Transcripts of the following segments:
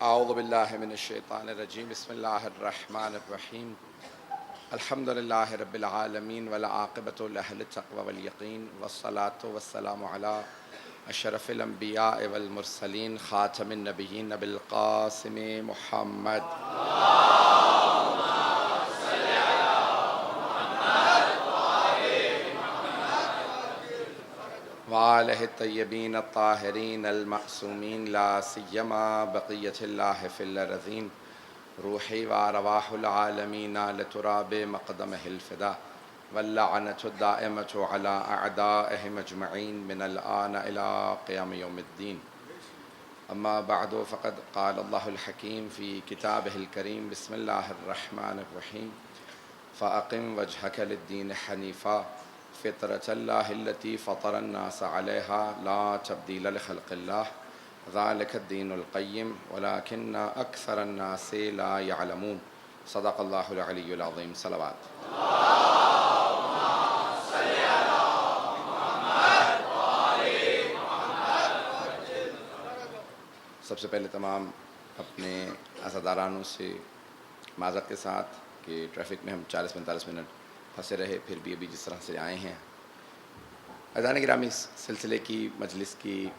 اعوذ باللہ من الشیطان الرجیم بسم اللہ الرحمن الرحیم الحمد للہ رب العالمین والعاقبۃ لأہل التقوی والیقین والصلاة والسلام علی اشرف الانبیاء والمرسلین خاتم النبیین ابی القاسم محمد وآلہ الطیبین الطاہرین المعصومین لا سیما بقیۃ اللہ فی الارضین روحی وارواح العالمین لتراب مقدمہ الفدا واللعنۃ الدائمۃ علی اعدائہم اجمعین من الآن الی قیام یوم الدین اما بعد فقد قال اللہ الحکیم فی کتابہ الکریم بسم اللہ الرحمن الرحیم فاقم وجہک للدین حنیفا فطرۃ اللہ التی فطر الناس علیہا لا تبدیل لخلق اللہ ذالک الدین القیم ولکن اکثر الناس لا یعلمون صدق اللہ العلی العظیم صلوات سب سے پہلے تمام اپنے عزادارانوں سے معذرت کے ساتھ کہ ٹریفک میں ہم 40-45 منٹ پھنسے رہے، پھر بھی ابھی جس طرح سے آئے ہیں۔ عزیزان گرامی، اس سلسلے کی مجلس کی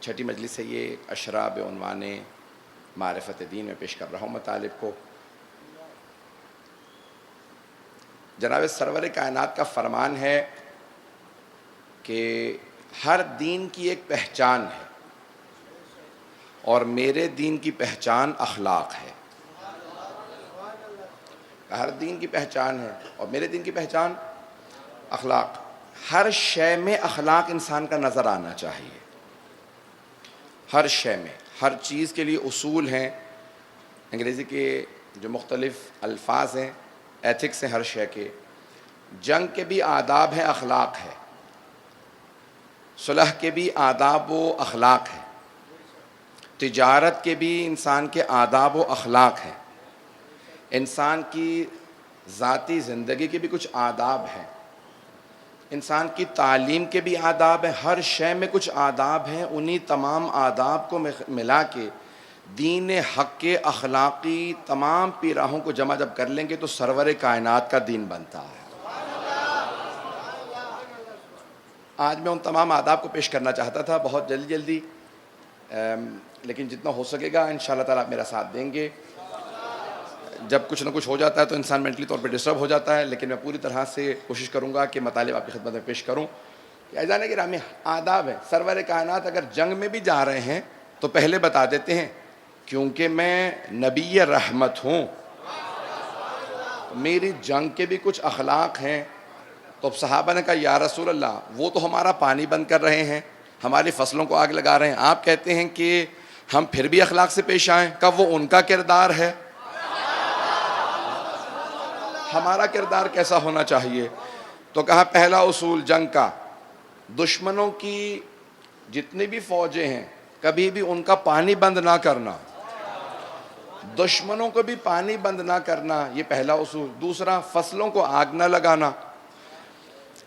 چھٹی مجلس ہے یہ، اشرا بعنوان معرفت دین میں پیش کر رہا ہوں مطالب کو۔ جناب سرور کائنات کا فرمان ہے کہ ہر دین کی ایک پہچان ہے اور میرے دین کی پہچان اخلاق ہے۔ ہر دین کی پہچان ہے اور میرے دین کی پہچان اخلاق۔ ہر شے میں اخلاق انسان کا نظر آنا چاہیے، ہر شے میں، ہر چیز کے لیے اصول ہیں۔ انگریزی کے جو مختلف الفاظ ہیں، ایتھکس ہیں ہر شے کے۔ جنگ کے بھی آداب ہیں، اخلاق ہے۔ صلح کے بھی آداب و اخلاق ہے۔ تجارت کے بھی انسان کے آداب و اخلاق ہیں۔ انسان کی ذاتی زندگی کے بھی کچھ آداب ہیں، انسان کی تعلیم کے بھی آداب ہیں، ہر شے میں کچھ آداب ہیں۔ انہی تمام آداب کو ملا کے دین حق کے اخلاقی تمام پیراہوں کو جمع جب کر لیں گے تو سرور کائنات کا دین بنتا ہے۔ آج میں ان تمام آداب کو پیش کرنا چاہتا تھا بہت جلدی لیکن جتنا ہو سکے گا انشاءاللہ تعالیٰ آپ میرا ساتھ دیں گے۔ جب کچھ نہ کچھ ہو جاتا ہے تو انسان مینٹلی طور پہ ڈسٹرب ہو جاتا ہے، لیکن میں پوری طرح سے کوشش کروں گا کہ مطالب آپ کی خدمت میں پیش کروں۔ عزیزان گرامی، آداب ہے۔ سرور کائنات اگر جنگ میں بھی جا رہے ہیں تو پہلے بتا دیتے ہیں کیونکہ میں نبی رحمت ہوں، میری جنگ کے بھی کچھ اخلاق ہیں۔ تو صحابہ نے کہا یا رسول اللہ، وہ تو ہمارا پانی بند کر رہے ہیں، ہماری فصلوں کو آگ لگا رہے ہیں، آپ کہتے ہیں کہ ہم پھر بھی اخلاق سے پیش آئیں؟ کہا وہ ان کا کردار ہے، ہمارا کردار کیسا ہونا چاہیے؟ تو کہا پہلا اصول جنگ کا، دشمنوں کی جتنی بھی فوجیں ہیں کبھی بھی ان کا پانی بند نہ کرنا، دشمنوں کو بھی پانی بند نہ کرنا، یہ پہلا اصول۔ دوسرا، فصلوں کو آگ نہ لگانا۔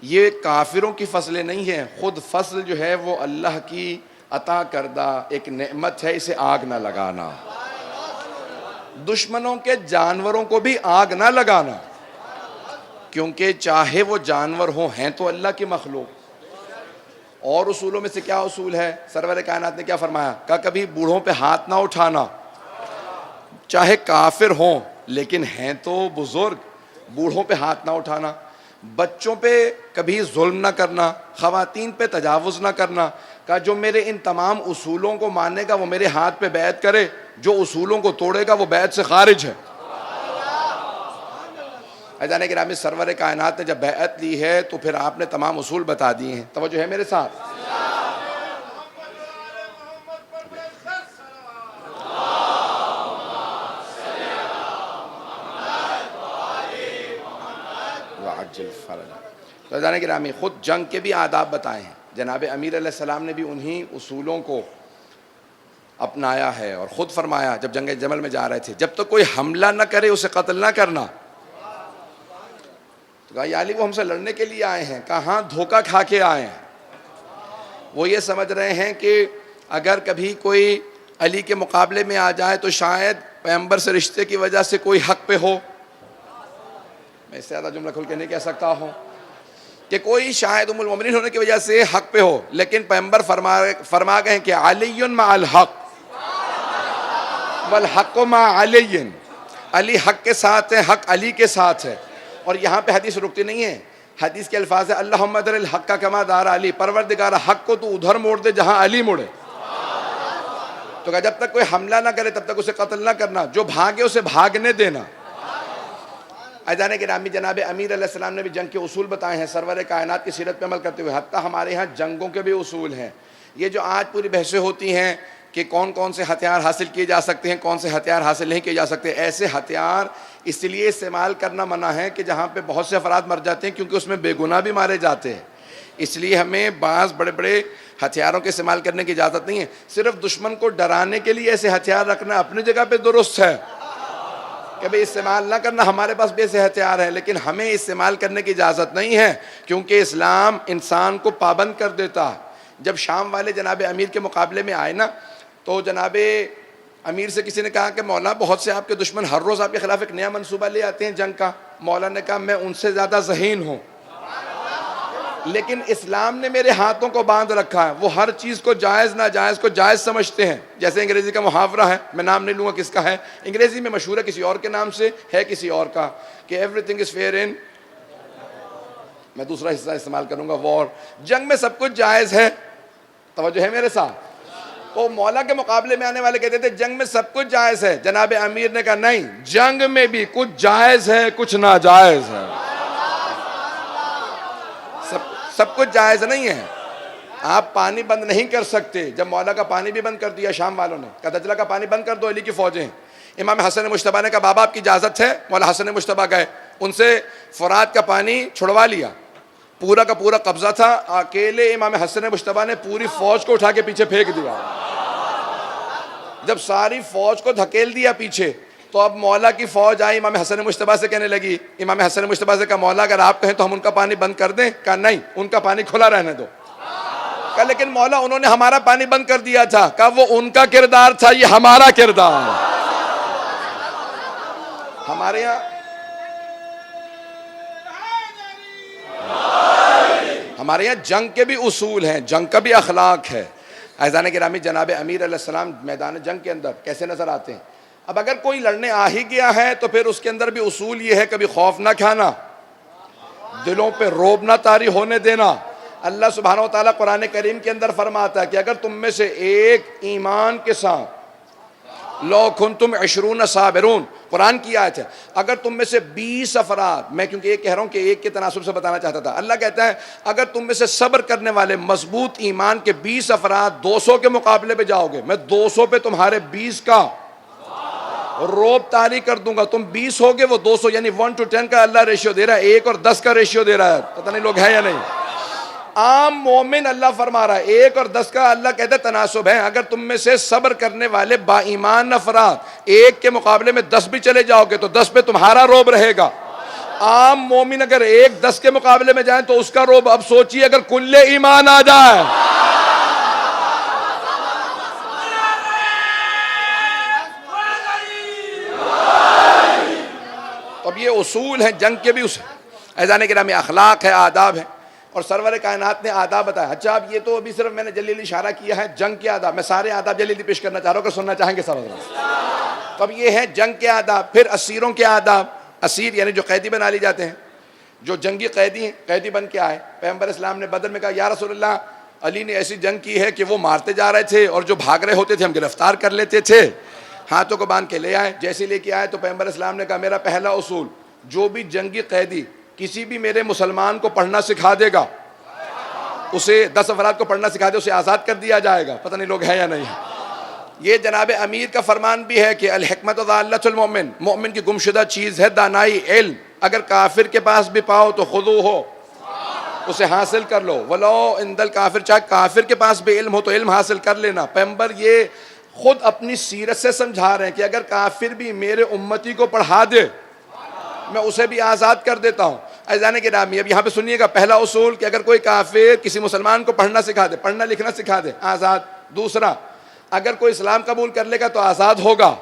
یہ کافروں کی فصلیں نہیں ہیں، خود فصل جو ہے وہ اللہ کی عطا کردہ ایک نعمت ہے، اسے آگ نہ لگانا۔ دشمنوں کے جانوروں کو بھی آگ نہ لگانا، کیونکہ چاہے وہ جانور ہوں، ہیں تو اللہ کی مخلوق۔ اور اصولوں میں سے کیا اصول ہے؟ سرور کائنات نے کیا فرمایا؟ کہا کبھی بوڑھوں پہ ہاتھ نہ اٹھانا، چاہے کافر ہوں لیکن ہیں تو بزرگ، بوڑھوں پہ ہاتھ نہ اٹھانا۔ بچوں پہ کبھی ظلم نہ کرنا، خواتین پہ تجاوز نہ کرنا۔ کہا جو میرے ان تمام اصولوں کو مانے گا وہ میرے ہاتھ پہ بیعت کرے، جو اصولوں کو توڑے گا وہ بیعت سے خارج ہے۔ عزیزان گرامی، سرور کائنات نے جب بیعت لی ہے تو پھر آپ نے تمام اصول بتا دیے ہیں۔ توجہ ہے میرے ساتھ؟ تو عزیزان گرامی، خود جنگ کے بھی آداب بتائے ہیں۔ جناب امیر علیہ السلام نے بھی انہی اصولوں کو اپنایا ہے اور خود فرمایا جب جنگ جمل میں جا رہے تھے، جب تک کوئی حملہ نہ کرے اسے قتل نہ کرنا۔ تو کہا یا علی وہ ہم سے لڑنے کے لیے آئے ہیں؟ کہا ہاں، دھوکہ کھا کے آئے ہیں۔ وہ یہ سمجھ رہے ہیں کہ اگر کبھی کوئی علی کے مقابلے میں آ جائے تو شاید پیغمبر سے رشتے کی وجہ سے کوئی حق پہ ہو. میں اس سے زیادہ جملہ کھل کے نہیں کہہ سکتا ہوں کہ کوئی شاید ام المومنین ہونے کی وجہ سے حق پہ ہو، لیکن پیغمبر فرما گئے کہ علی مع الحق والحق مع علی، علی حق کے ساتھ ہے، حق علی کے ساتھ ہے. اور یہاں پہ حدیث رکتی نہیں ہے، حدیث کے الفاظ ہے اللہم در الحق کما دار علی، پروردگار حق کو تو ادھر موڑ دے جہاں علی موڑے. تو کہا جب تک کوئی حملہ نہ کرے تب تک اسے قتل نہ کرنا، جو بھاگے اسے بھاگنے دینا. عزیزان گرامی، جناب امیر علیہ السلام نے بھی جنگ کے اصول بتائے ہیں سرور کائنات کی سیرت پہ عمل کرتے ہوئے. حتیٰ ہمارے ہاں جنگوں کے بھی اصول ہیں. یہ جو آج پوری بحثیں ہوتی ہیں کہ کون کون سے ہتھیار حاصل کیے جا سکتے ہیں، کون سے ہتھیار حاصل نہیں کیے جا سکتے، ایسے ہتھیار اس لیے استعمال کرنا منع ہے کہ جہاں پہ بہت سے افراد مر جاتے ہیں کیونکہ اس میں بے گناہ بھی مارے جاتے ہیں. اس لیے ہمیں بعض بڑے بڑے ہتھیاروں کے استعمال کرنے کی اجازت نہیں ہے. صرف دشمن کو ڈرانے کے لیے ایسے ہتھیار رکھنا اپنی جگہ پہ درست ہے کہ بھئی استعمال نہ کرنا، ہمارے پاس بھی ایسے ہتھیار ہیں، لیکن ہمیں استعمال کرنے کی اجازت نہیں ہے کیونکہ اسلام انسان کو پابند کر دیتا ہے. جب شام والے جناب امیر کے مقابلے میں آئے نا تو جناب امیر سے کسی نے کہا کہ مولا بہت سے آپ کے دشمن ہر روز آپ کے خلاف ایک نیا منصوبہ لے آتے ہیں جنگ کا. مولا نے کہا میں ان سے زیادہ ذہین ہوں، لیکن اسلام نے میرے ہاتھوں کو باندھ رکھا ہے. وہ ہر چیز کو جائز ناجائز کو جائز سمجھتے ہیں. جیسے انگریزی کا محاورہ ہے، میں نام نہیں لوں گا کس کا ہے، انگریزی میں مشہور ہے، کسی اور کے نام سے ہے کسی اور کا، کہ ایوری تھنگ از فیئر ان، میں دوسرا حصہ استعمال کروں گا، وار. جنگ میں سب کچھ جائز ہے. توجہ ہے میرے ساتھ؟ تو مولا کے مقابلے میں آنے والے کہتے تھے جنگ میں سب کچھ جائز ہے. جناب امیر نے کہا نہیں، جنگ میں بھی کچھ جائز ہے کچھ ناجائز ہے. سب کچھ جائز نہیں ہے. آپ پانی بند نہیں کر سکتے. جب مولا کا پانی بھی بند کر دیا شام والوں نے، کہا دجلہ کا پانی بند کر دو، علی کی فوجیں. امام حسن مجتبیٰ نے کہا بابا آپ کی اجازت ہے. مولا حسن مجتبیٰ گئے، ان سے فرات کا پانی چھڑوا لیا. پورا کا پورا قبضہ تھا. اکیلے امام حسن مجتبیٰ نے پوری فوج کو اٹھا کے پیچھے پھینک دیا. جب ساری فوج کو دھکیل دیا پیچھے تو اب مولا کی فوج آئی، امام حسن مجتبیٰ سے کہنے لگی، امام حسن مجتبیٰ سے کہا مولا اگر آپ کہیں تو ہم ان کا پانی بند کر دیں؟ کہا نہیں، ان کا پانی کھلا رہنے دو. کہا لیکن مولا انہوں نے ہمارا پانی بند کر دیا تھا. کہا وہ ان کا کردار تھا، یہ ہمارا کردار. ہمارے یہاں جنگ کے بھی اصول ہیں، جنگ کا بھی اخلاق ہے. عزیزان گرامی، جناب امیر علیہ السلام میدان جنگ کے اندر کیسے نظر آتے ہیں؟ اب اگر کوئی لڑنے آ ہی گیا ہے تو پھر اس کے اندر بھی اصول یہ ہے کبھی خوف نہ کھانا، دلوں پہ رعب نہ طاری ہونے دینا. اللہ سبحانہ و تعالیٰ قرآن کریم کے اندر فرماتا ہے کہ اگر تم میں سے ایک ایمان کے ساتھ لو کنتم 20 صابرون، قرآن کی آیت ہے، اگر تم میں سے 20 افراد، میں کیونکہ ایک کہہ رہا ہوں کہ ایک کے تناسب سے بتانا چاہتا تھا، اللہ کہتا ہے اگر تم میں سے صبر کرنے والے مضبوط ایمان کے 20 افراد 200 کے مقابلے پہ جاؤ گے، میں 200 پہ تمہارے 20 کا روب طاری کر دوں گا. تم 20 ہوگے، وہ 200، یعنی 1 to 10 کا اللہ ریشیو دے رہا ہے، 1 اور 10 کا ریشیو دے رہا ہے. پتہ نہیں لوگ ہیں یا نہیں. عام مومن اللہ فرما رہا ہے 1 اور 10 کا اللہ کہتا ہے تناسب ہے. اگر تم میں سے صبر کرنے والے با ایمان افراد 1 کے مقابلے میں 10 بھی چلے جاؤ گے تو 10 پہ تمہارا روب رہے گا. عام مومن اگر 1 10 کے مقابلے میں جائیں تو اس کا روب، اب سوچئے اگر کل ایمان آ جائے. اب یہ اصول ہیں جنگ کے بھی. عزیزان گرامی، اخلاق ہے، آداب ہے، اور سرور کائنات نے آداب بتایا. اچھا اب یہ تو ابھی صرف میں نے جلیلی اشارہ کیا ہے جنگ کے آداب. میں سارے آداب جلیلی پیش کرنا چاہ رہا ہوں، اگر سننا چاہیں گے سب. تو اب یہ ہے جنگ کے آداب. پھر اسیروں کے آداب. اسیر یعنی جو قیدی بنا لی جاتے ہیں، جو جنگی قیدی ہیں، قیدی بن کے آئے. پیغمبر اسلام نے بدر میں کہا یا رسول اللہ، علی نے ایسی جنگ کی ہے کہ وہ مارتے جا رہے تھے اور جو بھاگ رہے ہوتے تھے ہم گرفتار کر لیتے تھے. ہاتھوں کو باندھ کے لے آئے. جیسے لے کے آئے تو پیغمبر اسلام نے کہا میرا پہلا اصول، جو بھی جنگی قیدی کسی بھی میرے مسلمان کو پڑھنا سکھا دے گا، اسے 10 افراد کو پڑھنا سکھا دے، اسے آزاد کر دیا جائے گا. پتہ نہیں لوگ ہیں یا نہیں. یہ جناب امیر کا فرمان بھی ہے کہ الحکمت ضالۃ المؤمن، مومن کی گمشدہ چیز ہے دانائی، علم. اگر کافر کے پاس بھی پاؤ تو خودو ہو، اسے حاصل کر لو. ولو عند الکافر، چاہے کافر کے پاس بھی علم ہو تو علم حاصل کر لینا. پیغمبر یہ خود اپنی سیرت سے سمجھا رہے ہیں کہ اگر کافر بھی میرے امتی کو پڑھا دے میں اسے بھی آزاد کر دیتا ہوں. عزیزان گرامی، اب یہاں پہ سنیے گا پہلا اصول کہ اگر کوئی کافر کسی مسلمان کو پڑھنا سکھا دے، پڑھنا لکھنا سکھا دے، آزاد. دوسرا، اگر کوئی اسلام قبول کر لے گا تو آزاد ہوگا،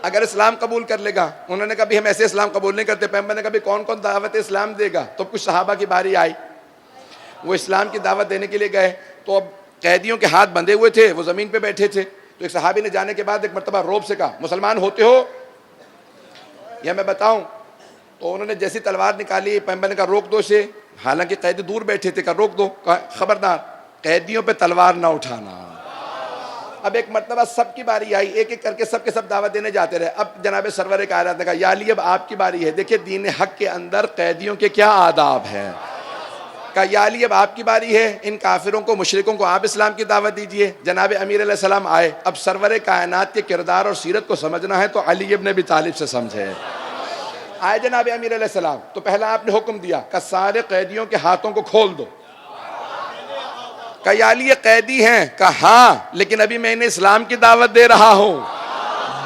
اگر اسلام قبول کر لے گا. انہوں نے کبھی ہم ایسے اسلام قبول نہیں کرتے. پیغمبر نے کبھی کون کون دعوت اسلام دے گا؟ تو کچھ صحابہ کی باری آئی، وہ اسلام کی دعوت دینے کے لیے گئے. تو اب قیدیوں کے ہاتھ بندھے ہوئے تھے، وہ زمین پہ بیٹھے تھے. تو ایک صحابی نے جانے کے بعد ایک مرتبہ روب سے کہا مسلمان ہوتے ہو یا میں بتاؤں؟ تو انہوں نے جیسی تلوار نکالی، پیغمبر نے کہا روک دو اسے. حالانکہ قیدی دور بیٹھے تھے، کہا روک دو. کہا خبردار قیدیوں پہ تلوار نہ اٹھانا. اب ایک مرتبہ سب کی باری آئی، ایک ایک کر کے سب دعوت دینے جاتے رہے. اب جناب سرور کائنات نے کہا یا علی اب آپ کی باری ہے. دیکھیں دین حق کے اندر قیدیوں کے کیا آداب ہیں. کہا یا علی اب آپ کی باری ہے، ان کافروں کو مشرکوں کو آپ اسلام کی دعوت دیجئے. جناب امیر علیہ السلام آئے. اب سرور کائنات کے کردار اور سیرت کو سمجھنا ہے تو علی ابن ابی طالب سے سمجھے. آئے جناب امیر علیہ السلام تو پہلا آپ نے حکم دیا کہ سارے قیدیوں کے ہاتھوں کو کھول دو. کہا یا علی یہ قیدی ہیں؟ کہا ہاں لیکن ابھی میں انہیں اسلام کی دعوت دے رہا ہوں،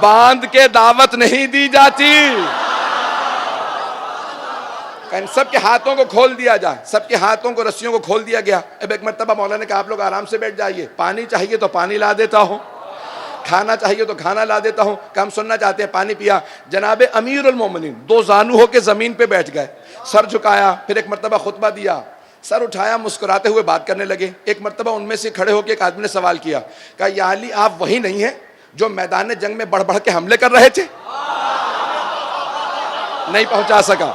باندھ کے دعوت نہیں دی جاتی. کہ سب کے ہاتھوں کو کھول دیا جائے. سب کے ہاتھوں کو رسیوں کو کھول دیا گیا. اب ایک مرتبہ مولانا نے کہا آپ لوگ آرام سے بیٹھ جائیے، پانی چاہیے تو پانی لا دیتا ہوں، کھانا چاہیے تو کھانا لا دیتا ہوں. کہ ہم سننا چاہتے ہیں. پانی پیا. جناب امیر المومنین دو زانو ہو کے زمین پہ بیٹھ گئے، سر جھکایا. پھر ایک مرتبہ خطبہ دیا، سر اٹھایا، مسکراتے ہوئے بات کرنے لگے. ایک مرتبہ ان میں سے کھڑے ہو کے ایک آدمی نے سوال کیا، کہا یا علی آپ وہی نہیں ہیں جو میدان جنگ میں بڑھ بڑھ کے حملے کر رہے تھے؟ نہیں پہنچا سکا.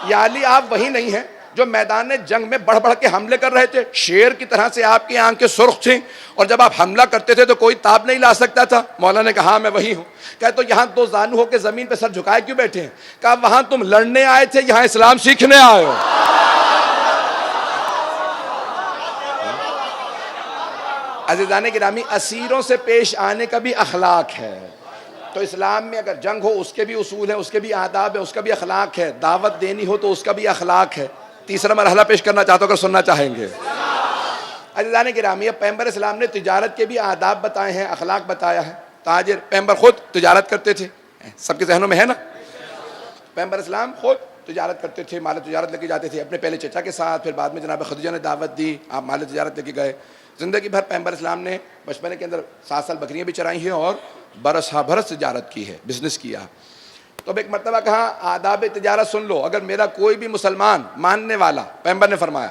یا علی آپ وہی نہیں ہیں جو میدان جنگ میں بڑھ بڑھ کے حملے کر رہے تھے؟ شیر کی طرح سے آپ کی آنکھیں سرخ تھیں اور جب آپ حملہ کرتے تھے تو کوئی تاب نہیں لا سکتا تھا. مولانا نے کہا ہاں میں وہی ہوں. کہا تو یہاں دو زانو ہو کے زمین پہ سر جھکائے کیوں بیٹھے ہیں؟ کہا وہاں تم لڑنے آئے تھے، یہاں اسلام سیکھنے آئے ہو. عزیزان گرامی اسیروں سے پیش آنے کا بھی اخلاق ہے. تو اسلام میں اگر جنگ ہو اس کے بھی اصول ہیں، اس کے بھی آداب ہیں، اس کا بھی اخلاق ہے. دعوت دینی ہو تو اس کا بھی اخلاق ہے. تیسرا مرحلہ پیش کرنا چاہتا ہوں اگر سننا چاہیں گے. عزیزان گرامی پیغمبر اسلام نے تجارت کے بھی آداب بتائے ہیں، اخلاق بتایا ہے. تاجر پیغمبر خود تجارت کرتے تھے، سب کے ذہنوں میں ہے نا. پیغمبر اسلام خود تجارت کرتے تھے، مال تجارت لے کے جاتے تھے اپنے پہلے چچا کے ساتھ. پھر بعد میں جناب خدیجہ نے دعوت دی، آپ مال تجارت لے کے گئے. زندگی بھر پیغمبر اسلام نے بچپنے کے اندر 7 سال بکریاں بھی چرائی ہیں اور برس ہا برس تجارت کی ہے، بزنس کیا. تو اب ایک مرتبہ کہا آداب تجارت سن لو. اگر میرا کوئی بھی مسلمان ماننے والا، پیغمبر نے فرمایا،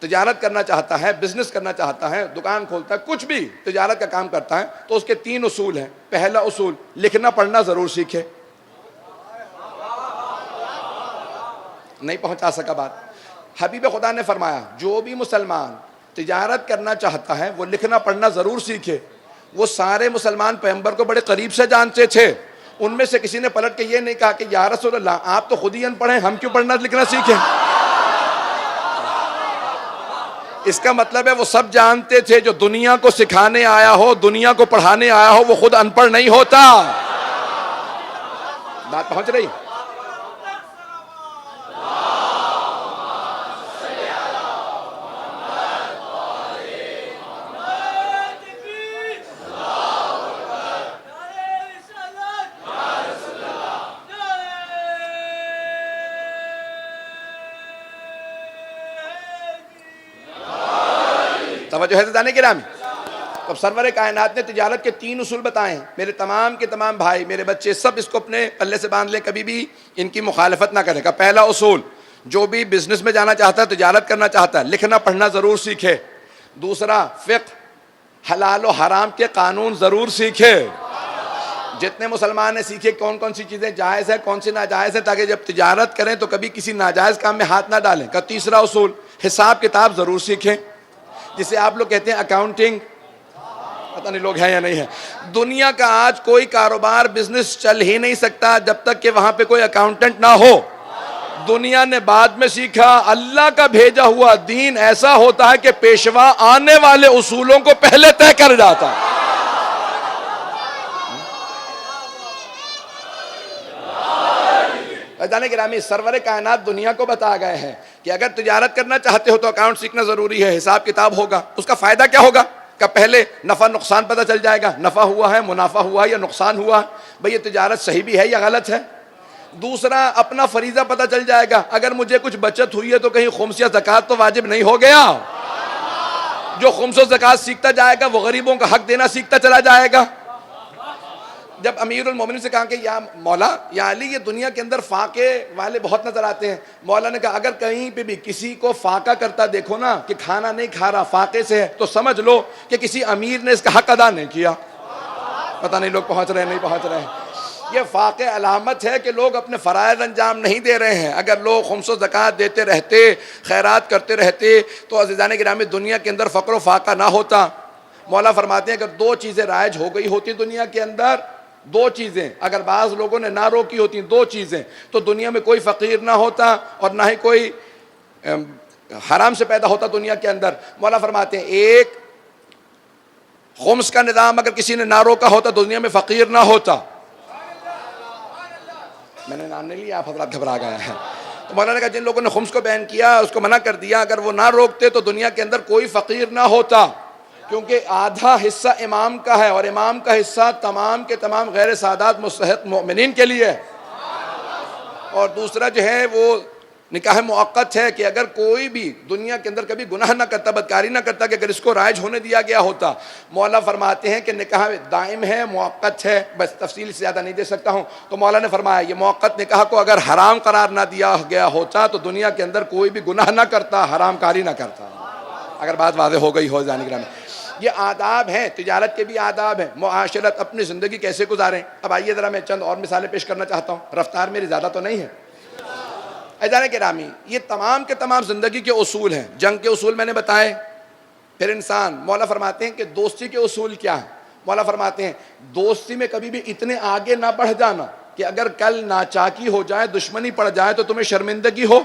تجارت کرنا چاہتا ہے، بزنس کرنا چاہتا ہے، دکان کھولتا ہے، کچھ بھی تجارت کا کام کرتا ہے تو اس کے 3 اصول ہیں. پہلا اصول لکھنا پڑھنا ضرور سیکھے. نہیں پہنچا سکا بات. حبیب خدا نے فرمایا جو بھی مسلمان تجارت کرنا چاہتا ہے وہ لکھنا پڑھنا ضرور سیکھے. وہ سارے مسلمان پیغمبر کو بڑے قریب سے جانتے تھے. ان میں سے کسی نے پلٹ کے یہ نہیں کہا کہ یا رسول اللہ آپ تو خود ہی ان پڑھ ہیں، ہم کیوں پڑھنا لکھنا سیکھیں. اس کا مطلب ہے وہ سب جانتے تھے جو دنیا کو سکھانے آیا ہو، دنیا کو پڑھانے آیا ہو، وہ خود ان پڑھ نہیں ہوتا. بات پہنچ رہی؟ توجہ ہے عزیزان گرامی. اب سرور کائنات نے تجارت کے 3 اصول بتائے ہیں. میرے تمام کے تمام بھائی، میرے بچے سب اس کو اپنے پلے سے باندھ لیں، کبھی بھی ان کی مخالفت نہ کریں. کا پہلا اصول جو بھی بزنس میں جانا چاہتا ہے، تجارت کرنا چاہتا ہے، لکھنا پڑھنا ضرور سیکھے. دوسرا فقہ، حلال و حرام کے قانون ضرور سیکھے. جتنے مسلمان ہیں سیکھے کون کون سی چیزیں جائز ہیں، کون سی ناجائز ہیں، تاکہ جب تجارت کریں تو کبھی کسی ناجائز کام میں ہاتھ نہ ڈالیں. کا تیسرا اصول حساب کتاب ضرور سیکھیں، جسے آپ لوگ کہتے ہیں اکاؤنٹنگ. پتہ نہیں لوگ ہیں یا نہیں ہیں. دنیا کا آج کوئی کاروبار بزنس چل ہی نہیں سکتا جب تک کہ وہاں پہ کوئی اکاؤنٹنٹ نہ ہو. دنیا نے بعد میں سیکھا. اللہ کا بھیجا ہوا دین ایسا ہوتا ہے کہ پیشوا آنے والے اصولوں کو پہلے طے کر جاتا ہے. عزیزان گرامی سرور کائنات دنیا کو بتا گئے ہیں کہ اگر تجارت کرنا چاہتے ہو تو اکاؤنٹ سیکھنا ضروری ہے، حساب کتاب ہوگا. اس کا فائدہ کیا ہوگا؟ کہ پہلے نفع نقصان پتہ چل جائے گا، نفع ہوا ہے، منافع ہوا ہے یا نقصان ہوا ہے، بھئی یہ تجارت صحیح بھی ہے یا غلط ہے. دوسرا اپنا فریضہ پتہ چل جائے گا. اگر مجھے کچھ بچت ہوئی ہے تو کہیں خمس یا زکوٰۃ تو واجب نہیں ہو گیا. جو خمس و زکوٰۃ سیکھتا جائے گا وہ غریبوں کا حق دینا سیکھتا چلا جائے گا. جب امیر المومنین سے کہا کہ یا مولا یا علی یہ دنیا کے اندر فاقے والے بہت نظر آتے ہیں، مولا نے کہا اگر کہیں پہ بھی کسی کو فاقہ کرتا دیکھو نا کہ کھانا نہیں کھا رہا فاقے سے ہے تو سمجھ لو کہ کسی امیر نے اس کا حق ادا نہیں کیا. پتہ نہیں لوگ پہنچ رہے ہیں نہیں پہنچ رہے ہیں. یہ فاقے علامت ہے کہ لوگ اپنے فرائض انجام نہیں دے رہے ہیں. اگر لوگ خمس و زکوٰۃ دیتے رہتے، خیرات کرتے رہتے تو عزیزان گرامی دنیا کے اندر فقر و فاقہ نہ ہوتا. مولا فرماتے ہیں اگر دو چیزیں رائج ہو گئی ہوتی دنیا کے اندر، دو چیزیں اگر بعض لوگوں نے نہ روکی ہوتی، دو چیزیں، تو دنیا میں کوئی فقیر نہ ہوتا اور نہ ہی کوئی حرام سے پیدا ہوتا دنیا کے اندر. مولا فرماتے ہیں ایک خمس کا نظام اگر کسی نے نہ روکا ہوتا دنیا میں فقیر نہ ہوتا. میں نے نام نہیں لیا، آپ حضرات گھبرا گئے ہیں. تو مولانا نے کہا جن لوگوں نے خمس کو بین کیا، اس کو منع کر دیا، اگر وہ نہ روکتے تو دنیا کے اندر کوئی فقیر نہ ہوتا، کیونکہ آدھا حصہ امام کا ہے اور امام کا حصہ تمام کے تمام غیر سادات مستحق مومنین کے لیے ہے. اور دوسرا جو ہے وہ نکاح موقت ہے کہ اگر کوئی بھی دنیا کے اندر کبھی گناہ نہ کرتا، بدکاری نہ کرتا، کہ اگر اس کو رائج ہونے دیا گیا ہوتا. مولا فرماتے ہیں کہ نکاح دائم ہے، موقت ہے، بس تفصیل سے زیادہ نہیں دے سکتا ہوں. تو مولا نے فرمایا یہ موقت نکاح کو اگر حرام قرار نہ دیا گیا ہوتا تو دنیا کے اندر کوئی بھی گناہ نہ کرتا، حرام کاری نہ کرتا. اگر بات واضح ہو گئی ہو جانے گرامی. یہ آداب ہیں، تجارت کے بھی آداب ہیں، معاشرت اپنی زندگی کیسے گزاریں. اب آئیے ذرا میں چند اور مثالیں پیش کرنا چاہتا ہوں، رفتار میری زیادہ تو نہیں ہے. عزیزان گرامی یہ تمام کے تمام زندگی کے اصول ہیں. جنگ کے اصول میں نے بتائے. پھر انسان، مولا فرماتے ہیں کہ دوستی کے اصول کیا ہیں. مولا فرماتے ہیں دوستی میں کبھی بھی اتنے آگے نہ بڑھ جانا کہ اگر کل ناچاکی ہو جائے، دشمنی پڑ جائے تو تمہیں شرمندگی ہو.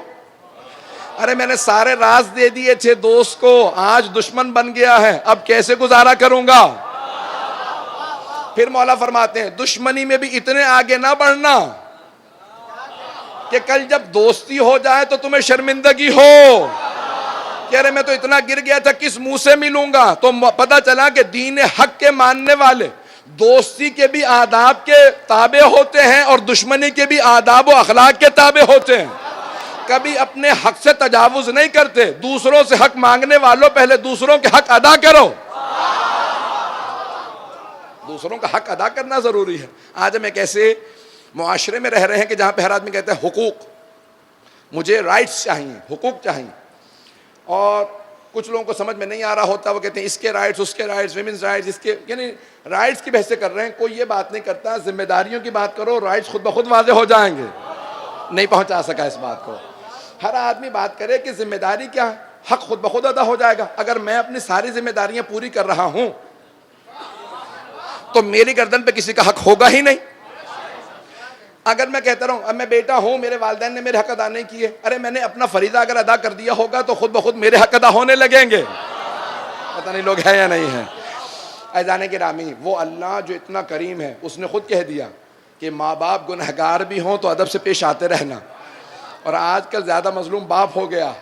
ارے میں نے سارے راز دے دیے تھے دوست کو، آج دشمن بن گیا ہے، اب کیسے گزارا کروں گا. پھر مولا فرماتے ہیں دشمنی میں بھی اتنے آگے نہ بڑھنا کہ کل جب دوستی ہو جائے تو تمہیں شرمندگی ہو کہ ارے میں تو اتنا گر گیا تھا کس منہ سے ملوں گا. تو پتہ چلا کہ دین حق کے ماننے والے دوستی کے بھی آداب کے تابع ہوتے ہیں اور دشمنی کے بھی آداب و اخلاق کے تابع ہوتے ہیں. کبھی اپنے حق سے تجاوز نہیں کرتے. دوسروں سے حق مانگنے والوں پہلے دوسروں کے حق ادا کرو. دوسروں کا حق ادا کرنا ضروری ہے. آج ہم ایک ایسے معاشرے میں رہ رہے ہیں کہ جہاں پہ ہر آدمی کہتا ہے حقوق، مجھے رائٹس چاہیے، حقوق چاہیے. اور کچھ لوگوں کو سمجھ میں نہیں آ رہا ہوتا، وہ کہتے ہیں اس کے رائٹس، اس کے رائٹس، ویمنز رائٹس، اس کے، یعنی رائٹس کی بحث کر رہے ہیں. کوئی یہ بات نہیں کرتا ذمہ داریوں کی بات کرو، رائٹس خود بخود واضح ہو جائیں گے. نہیں پہنچا سکا اس بات کو. ہر آدمی بات کرے کہ ذمہ داری کیا ہے، حق خود بخود ادا ہو جائے گا. اگر میں اپنی ساری ذمہ داریاں پوری کر رہا ہوں تو میری گردن پہ کسی کا حق ہوگا ہی نہیں. اگر میں کہتا رہوں اب میں بیٹا ہوں، میرے والدین نے میرے حق ادا نہیں کیے، ارے میں نے اپنا فریضہ اگر ادا کر دیا ہوگا تو خود بخود میرے حق ادا ہونے لگیں گے. پتہ نہیں لوگ ہیں یا نہیں ہیں. عزیزان گرامی وہ اللہ جو اتنا کریم ہے اس نے خود کہہ دیا کہ ماں باپ گنہگار بھی ہوں تو ادب سے پیش آتے رہنا. اور آج کل زیادہ مظلوم باپ ہو گیا.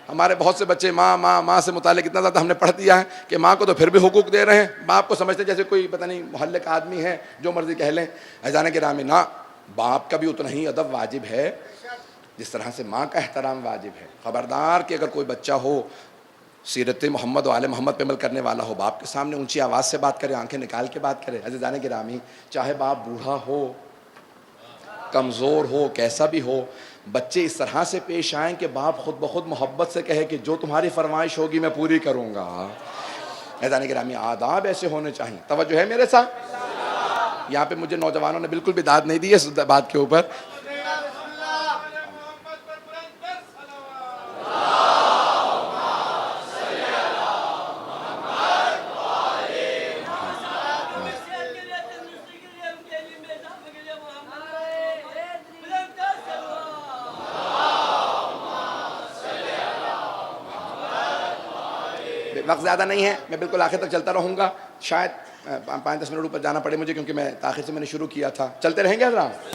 ہمارے بہت سے بچے ماں سے متعلق اتنا زیادہ ہم نے پڑھ دیا ہے کہ ماں کو تو پھر بھی حقوق دے رہے ہیں، باپ کو سمجھتے جیسے کوئی پتہ نہیں محلے کا آدمی ہے، جو مرضی کہہ لیں. عزیزان گرامی نہ، باپ کا بھی اتنا ہی ادب واجب ہے جس طرح سے ماں کا احترام واجب ہے. خبردار کہ اگر کوئی بچہ ہو سیرت محمد و آل محمد پہ عمل کرنے والا ہو، باپ کے سامنے اونچی آواز سے بات کرے، آنکھیں نکال کے بات کرے. عزیزان گرامی چاہے باپ بوڑھا ہو، کمزور ہو، کیسا بھی ہو، بچے اس طرح سے پیش آئیں کہ باپ خود بخود محبت سے کہے کہ جو تمہاری فرمائش ہوگی میں پوری کروں گا. عزیزان گرامی آداب ایسے ہونے چاہیے. توجہ ہے میرے ساتھ؟ یہاں پہ مجھے نوجوانوں نے بالکل بھی داد نہیں دی اس بات کے اوپر. وقت زیادہ نہیں ہے، میں بالکل آخر تک چلتا رہوں گا. شاید 5-10 منٹ اوپر جانا پڑے مجھے کیونکہ میں تاخیر سے میں نے شروع کیا تھا. چلتے رہیں گے حضرات.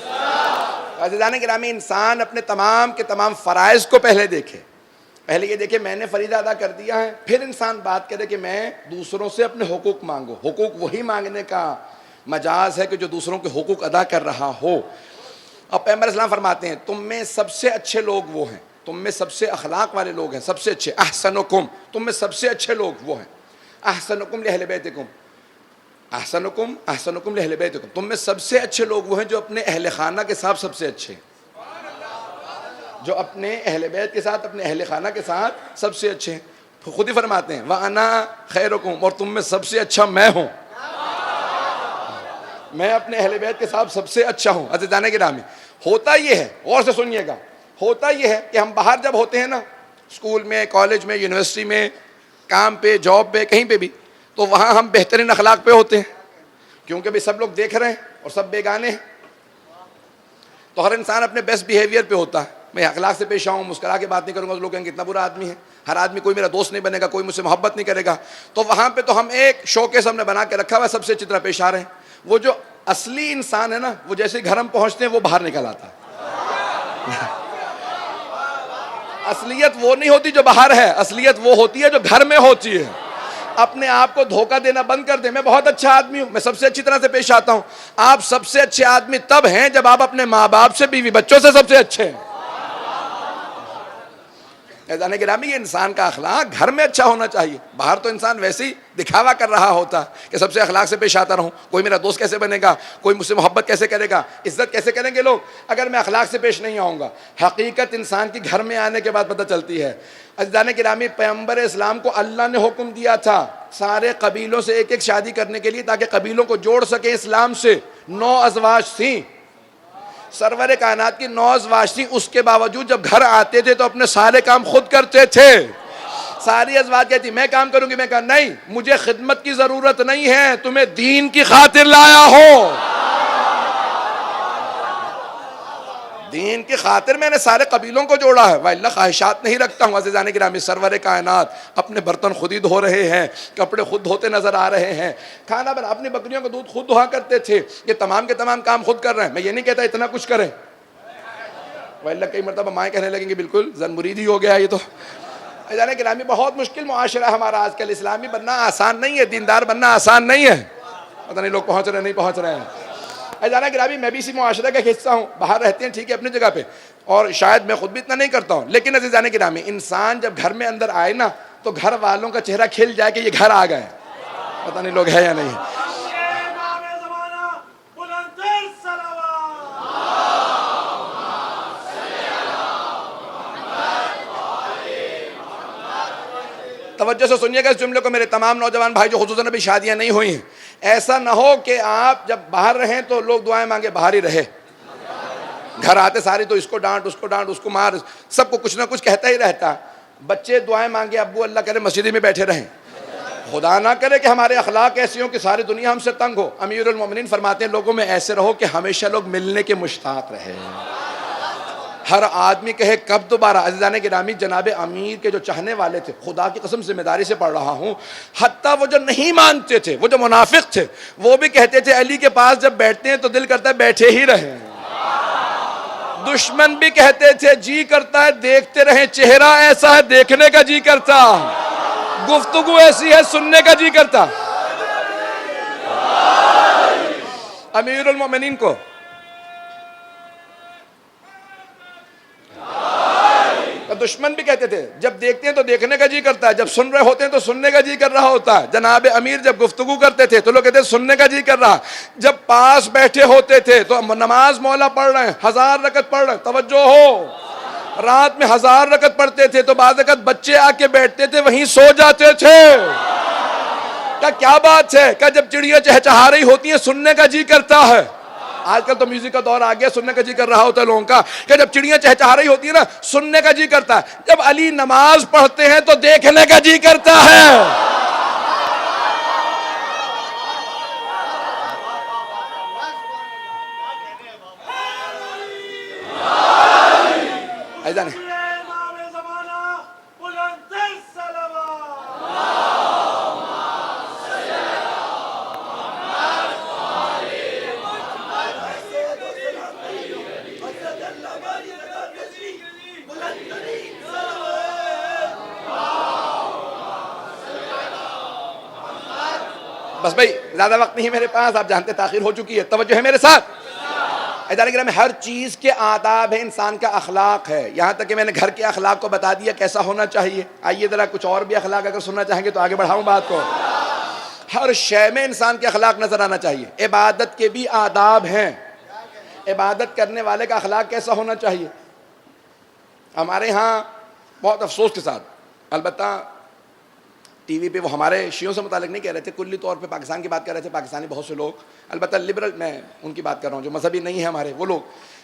عزیزان گرامی انسان اپنے تمام کے تمام فرائض کو پہلے دیکھے. پہلے یہ دیکھے میں نے فریضہ ادا کر دیا ہے، پھر انسان بات کرے کہ میں دوسروں سے اپنے حقوق مانگو. حقوق وہی مانگنے کا مجاز ہے کہ جو دوسروں کے حقوق ادا کر رہا ہو. اب پیغمبر اسلام فرماتے ہیں تم میں سب سے اچھے لوگ وہ ہیں، تم میں سب سے اخلاق والے لوگ ہیں، سب سے اچھے، احسنکم، تم میں سب سے اچھے لوگ وہ ہیں احسنکم لأہل بیتکم، احسنکم احسنکم لأہل بیتکم، تم میں سب سے اچھے لوگ وہ ہیں جو اپنے اہل خانہ کے ساتھ سب سے اچھے ہیں، جو اپنے اہل بیت کے ساتھ، اپنے اہل خانہ کے ساتھ سب سے اچھے ہیں۔ خود ہی فرماتے ہیں وَأَنَا خَيْرُكُمْ، اور تم میں سب سے اچھا میں ہوں، میں اپنے اہل بیت کے ساتھ سب سے اچھا ہوں۔ عزیزان گرامی، ہوتا یہ ہے، غور سے سنیے گا، ہوتا یہ ہے کہ ہم باہر جب ہوتے ہیں نا، اسکول میں، کالج میں، یونیورسٹی میں، کام پہ، جاب پہ، کہیں پہ بھی، تو وہاں ہم بہترین اخلاق پہ ہوتے ہیں، کیونکہ بھی سب لوگ دیکھ رہے ہیں اور سب بیگانے ہیں، تو ہر انسان اپنے بیسٹ بیہیویئر پہ ہوتا ہے۔ میں اخلاق سے پیش آؤں، مسکرا کے بات نہیں کروں گا تو لوگ کہیں گے اتنا برا آدمی ہے، ہر آدمی، کوئی میرا دوست نہیں بنے گا، کوئی مجھ سے محبت نہیں کرے گا۔ تو وہاں پہ تو ہم ایک شو کیس ہم نے بنا کے رکھا ہوا ہے، سب سے اچھی طرح پیش آ رہے ہیں۔ وہ جو اصلی انسان ہے نا، وہ جیسے گھر ہم پہنچتے ہیں وہ باہر نکل آتا ہے۔ اصلیت وہ نہیں ہوتی جو باہر ہے، اصلیت وہ ہوتی ہے جو گھر میں ہوتی ہے۔ اپنے آپ کو دھوکہ دینا بند کر دیں، میں بہت اچھا آدمی ہوں، میں سب سے اچھی طرح سے پیش آتا ہوں۔ آپ سب سے اچھے آدمی تب ہیں جب آپ اپنے ماں باپ سے، بیوی بچوں سے سب سے اچھے ہیں۔ عزیزان گرامی، یہ انسان کا اخلاق گھر میں اچھا ہونا چاہیے، باہر تو انسان ویسے ہی دکھاوا کر رہا ہوتا کہ سب سے اخلاق سے پیش آتا رہوں، کوئی میرا دوست کیسے بنے گا، کوئی مجھ سے محبت کیسے کرے گا، عزت کیسے کریں گے لوگ اگر میں اخلاق سے پیش نہیں آؤں گا۔ حقیقت انسان کی گھر میں آنے کے بعد پتہ چلتی ہے۔ عزیزان گرامی، پیغمبر اسلام کو اللہ نے حکم دیا تھا سارے قبیلوں سے ایک ایک شادی کرنے کے لیے تاکہ قبیلوں کو جوڑ سکے اسلام سے۔ 9 ازواج تھیں، سرور کائنات کی 9 ازواج تھیں، اس کے باوجود جب گھر آتے تھے تو اپنے سارے کام خود کرتے تھے۔ ساری ازواج کہتی میں کام کروں گی، میں کہا نہیں، مجھے خدمت کی ضرورت نہیں ہے، تمہیں دین کی خاطر لایا ہو، دین کی خاطر میں نے سارے قبیلوں کو جوڑا ہے، وَإِلَّا خواہشات نہیں رکھتا ہوں۔ عزیزان گرامی، سرور کائنات اپنے برتن خود ہی دھو رہے ہیں، کپڑے خود دھوتے نظر آ رہے ہیں، کھانا بنا، اپنی بکریوں کا دودھ خود دھوا کرتے تھے، یہ تمام کے تمام کام خود کر رہے ہیں۔ میں یہ نہیں کہتا اتنا کچھ کریں، وَإِلَّا کئی مرتبہ مائیں کہنے لگیں گے بالکل زن مرید ہی ہو گیا یہ تو۔ عزیزان گرامی، بہت مشکل معاشرہ ہے ہمارا آج کل، اسلامی بننا آسان نہیں ہے، دیندار بننا آسان نہیں ہے۔ پتہ نہیں لوگ پہنچ رہے نہیں پہنچ رہے ہیں۔ عزیزان گرامی، میں بھی اسی معاشرے کا حصہ ہوں، باہر رہتے ہیں ٹھیک ہے اپنی جگہ پہ، اور شاید میں خود بھی اتنا نہیں کرتا ہوں، لیکن عزیزان گرامی، انسان جب گھر میں اندر آئے نا تو گھر والوں کا چہرہ کھل جائے کہ یہ گھر آ گئے۔ پتہ نہیں لوگ ہے یا نہیں ہے۔ توجہ سے سنیے گا اس جملے کو میرے تمام نوجوان بھائی جو خصوصاً ابھی شادیاں نہیں ہوئی ہیں، ایسا نہ ہو کہ آپ جب باہر رہیں تو لوگ دعائیں مانگے باہر ہی رہے، گھر آتے ساری تو اس کو ڈانٹ، اس کو ڈانٹ، اس کو مار، سب کو کچھ نہ کچھ کہتا ہی رہتا۔ بچے دعائیں مانگے ابو اللہ کرے مسجد میں بیٹھے رہیں، خدا نہ کرے کہ ہمارے اخلاق ایسی ہوں کہ ساری دنیا ہم سے تنگ ہو۔ امیر المومنین فرماتے ہیں لوگوں میں ایسے رہو کہ ہمیشہ لوگ ملنے کے مشتاق رہے، ہر آدمی کہے کب دوبارہ۔ عزیزان گرامی، جناب امیر کے جو چاہنے والے تھے، خدا کی قسم ذمہ داری سے پڑھ رہا ہوں، حتیٰ وہ جو نہیں مانتے تھے، وہ جو منافق تھے، وہ بھی کہتے تھے علی کے پاس جب بیٹھتے ہیں تو دل کرتا ہے بیٹھے ہی رہیں۔ دشمن بھی کہتے تھے جی کرتا ہے دیکھتے رہیں، چہرہ ایسا ہے دیکھنے کا جی کرتا، گفتگو ایسی ہے سننے کا جی کرتا۔ امیر المومنین کو دشمن بھی کہتے تھے جب دیکھتے ہیں تو دیکھنے کا جی کرتا ہے، جب سن رہے ہوتے ہیں تو سننے کا جی کر رہا ہوتا ہے۔ جناب امیر جب گفتگو کرتے تھے تو لوگ کہتے ہیں سننے کا جی کر رہا، جب پاس بیٹھے ہوتے تھے تو نماز مولا پڑھ رہے ہیں، 1000 رکعت پڑھ رہے ہیں، توجہ ہو، رات میں 1000 رکعت پڑھتے تھے تو بعض وقت بچے آ کے بیٹھتے تھے وہیں سو جاتے تھے۔ کیا بات ہے، کہ جب چڑیاں چہچہا رہی ہوتی ہیں سننے کا جی کرتا ہے۔ آج کل تو میوزک کا دور آ گیا، سننے کا جی کر رہا ہوتا ہے لوگوں کا، کہ جب چڑیاں چہچہا رہی ہوتی ہیں نا سننے کا جی کرتا ہے، جب علی نماز پڑھتے ہیں تو دیکھنے کا جی کرتا ہے۔ ایسا نہیں، بس بھائی زیادہ وقت نہیں میرے پاس، آپ جانتے تاخیر ہو چکی ہے، توجہ ہے میرے ساتھ۔ ادارے گرامی ہر چیز کے آداب ہے، انسان کا اخلاق ہے، یہاں تک کہ میں نے گھر کے اخلاق کو بتا دیا کیسا ہونا چاہیے۔ آئیے ذرا کچھ اور بھی اخلاق اگر سننا چاہیں گے تو آگے بڑھاؤں بات کو۔ ہر شے میں انسان کے اخلاق نظر آنا چاہیے۔ عبادت کے بھی آداب ہیں، عبادت کرنے والے کا اخلاق کیسا ہونا چاہیے۔ ہمارے ہاں بہت افسوس کے ساتھ، البتہ ٹی وی پہ وہ ہمارے شیعوں سے متعلق نہیں کہہ رہے تھے، کلی طور پہ پاکستان کی بات کر رہے تھے، پاکستانی بہت سے لوگ، البتہ لبرل میں ان کی بات کر رہا ہوں جو مذہبی نہیں ہیں ہمارے، وہ لوگ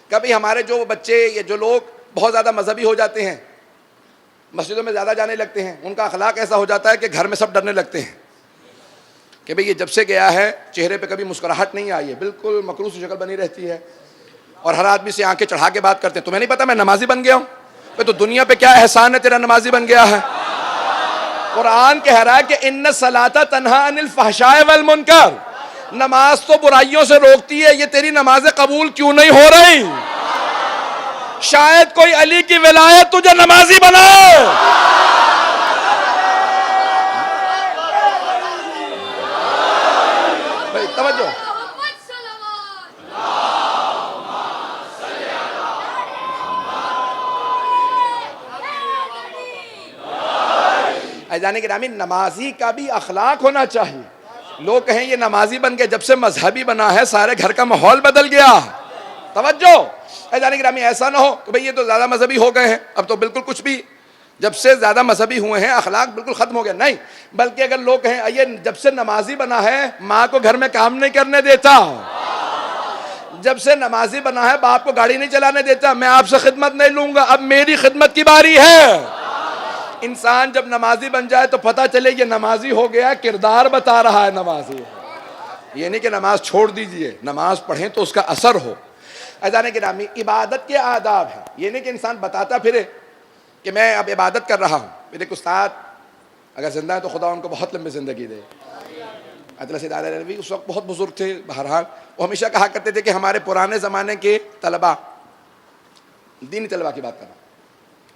کبھی ہمارے جو بچے یا جو لوگ بہت زیادہ مذہبی ہو جاتے ہیں، مسجدوں میں زیادہ جانے لگتے ہیں، ان کا اخلاق ایسا ہو جاتا ہے کہ گھر میں سب ڈرنے لگتے ہیں کہ بھئی یہ جب سے گیا ہے چہرے پہ کبھی مسکراہٹ نہیں آئی ہے، بالکل مکروس شکل بنی رہتی ہے، اور ہر آدمی سے آنکھیں چڑھا کے بات کرتے ہیں۔ تمہیں نہیں پتا میں نمازی بن گیا ہوں؟ تو دنیا پہ کیا احسان ہے تیرا نمازی بن گیا ہے؟ قرآن کہہ رہا ہے کہ ان الصلاۃ تنہی عن الفحشاء والمنکر، نماز تو برائیوں سے روکتی ہے، یہ تیری نمازیں قبول کیوں نہیں ہو رہی؟ شاید کوئی علی کی ولایت تجھے نمازی بنائے۔ بھائی توجہ، جانے کے نامی نمازی کا بھی اخلاق ہونا چاہیے۔ لوگ کہیں یہ نمازی بن کے جب سے مذہبی بنا ہے سارے گھر کا ماحول بدل گیا۔ توجہ، جانے کے نامی ایسا نہ ہو کہ بھئی یہ تو زیادہ مذہبی ہو گئے ہیں، اب تو بالکل کچھ بھی، جب سے زیادہ مذہبی ہوئے ہیں اخلاق بالکل ختم ہو گیا، نہیں، بلکہ اگر لوگ کہیں یہ جب سے نمازی بنا ہے ماں کو گھر میں کام نہیں کرنے دیتا، جب سے نمازی بنا ہے باپ کو گاڑی نہیں چلانے دیتا، میں آپ سے خدمت نہیں لوں گا، اب میری خدمت کی باری ہے۔ انسان جب نمازی بن جائے تو پتہ چلے یہ نمازی ہو گیا، کردار بتا رہا ہے نمازی، یہ نہیں کہ نماز چھوڑ دیجئے، نماز پڑھیں تو اس کا اثر ہو۔ عزیزان گرامی، عبادت کے آداب ہیں، یہ نہیں کہ انسان بتاتا پھرے کہ میں اب عبادت کر رہا ہوں۔ میرے ایک استاد اگر زندہ ہے تو خدا ان کو بہت لمبی زندگی دے، عطیہ سید علیہ رضوی، اس وقت بہت بزرگ تھے، بہرحال وہ ہمیشہ کہا کرتے تھے کہ ہمارے پرانے زمانے کے طلباء، دینی طلباء کی بات کر رہا ہوں،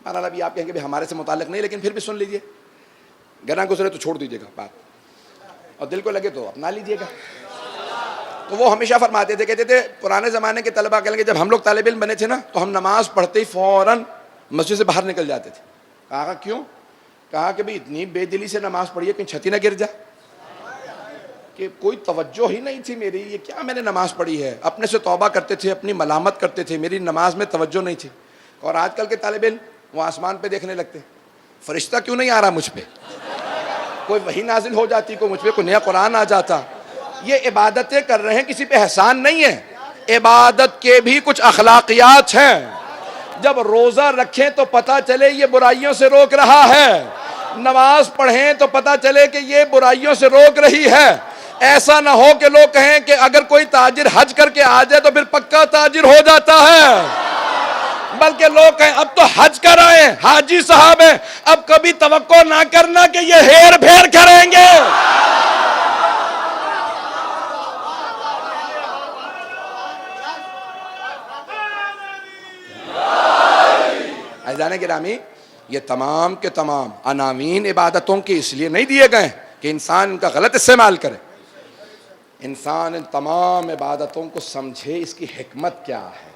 مانا ابھی آپ کہیں گے ہمارے سے متعلق نہیں، لیکن پھر بھی سن لیجئے، گناہ گزرے تو چھوڑ دیجئے گا بات، اور دل کو لگے تو اپنا لیجئے گا۔ تو وہ ہمیشہ فرماتے تھے، کہتے تھے پرانے زمانے کے طلباء کہیں گے جب ہم لوگ طالب علم بنے تھے نا تو ہم نماز پڑھتے ہی فوراً مسجد سے باہر نکل جاتے تھے۔ کہا کیوں؟ کہا کہ بھئی اتنی بے دلی سے نماز پڑھی ہے کہیں چھتی نہ گر جائے، کہ کوئی توجہ ہی نہیں تھی میری، یہ کیا میں نے نماز پڑھی ہے، اپنے سے توبہ کرتے تھے، اپنی ملامت کرتے تھے، میری نماز میں توجہ نہیں تھی۔ اور آج کل کے طالب علم وہ آسمان پہ دیکھنے لگتے، فرشتہ کیوں نہیں آ رہا مجھ پہ، کوئی وحی نازل ہو جاتی، کوئی مجھ پہ کوئی نیا قرآن آ جاتا۔ یہ عبادتیں کر رہے ہیں، کسی پہ احسان نہیں ہے، عبادت کے بھی کچھ اخلاقیات ہیں۔ جب روزہ رکھیں تو پتہ چلے یہ برائیوں سے روک رہا ہے، نماز پڑھیں تو پتہ چلے کہ یہ برائیوں سے روک رہی ہے۔ ایسا نہ ہو کہ لوگ کہیں کہ اگر کوئی تاجر حج کر کے آ جائے تو پھر پکا تاجر ہو جاتا ہے، بلکہ لوگ کہیں اب تو حج کر آئے ہیں، حاجی صاحب ہیں، اب کبھی توقع نہ کرنا کہ یہ ہیر پھیر کریں گے۔ عزیزان گرامی، یہ تمام کے تمام عناوین عبادتوں کے اس لیے نہیں دیے گئے کہ انسان ان کا غلط استعمال کرے، انسان ان تمام عبادتوں کو سمجھے اس کی حکمت کیا ہے۔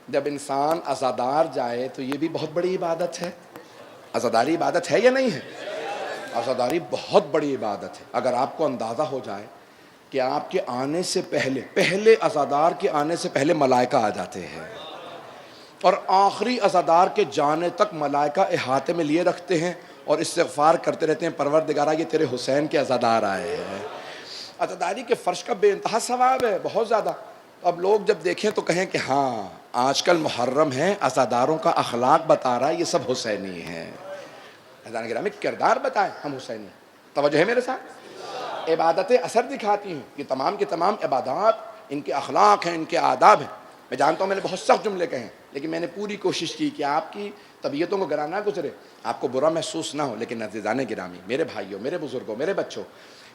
جب انسان عزادار جائے تو یہ بھی بہت بڑی عبادت ہے۔ عزاداری عبادت ہے یا نہیں ہے؟ عزاداری بہت بڑی عبادت ہے۔ اگر آپ کو اندازہ ہو جائے کہ آپ کے آنے سے پہلے عزادار کے آنے سے پہلے ملائکہ آ جاتے ہیں، اور آخری عزادار کے جانے تک ملائکہ احاطے میں لیے رکھتے ہیں اور استغفار کرتے رہتے ہیں، پروردگارا یہ تیرے حسین کے عزادار آئے ہیں۔ عزاداری کے فرش کا بے انتہا ثواب ہے، بہت زیادہ۔ اب لوگ جب دیکھیں تو کہیں کہ ہاں آج کل محرم ہے، عزاداروں کا اخلاق بتا رہا ہے، یہ سب حسینی ہیں۔ عزیزان گرامی، کردار بتائیں ہم حسینی، توجہ ہے میرے ساتھ؟ عبادتیں اثر دکھاتی ہیں، یہ تمام کے تمام عبادات ان کے اخلاق ہیں، ان کے آداب ہیں۔ میں جانتا ہوں میں نے بہت سخت جملے کہے ہیں، لیکن میں نے پوری کوشش کی کہ آپ کی طبیعتوں کو گرا نہ گزرے، آپ کو برا محسوس نہ ہو، لیکن عزیزان گرامی، میرے بھائیوں، میرے بزرگوں، میرے بچوں،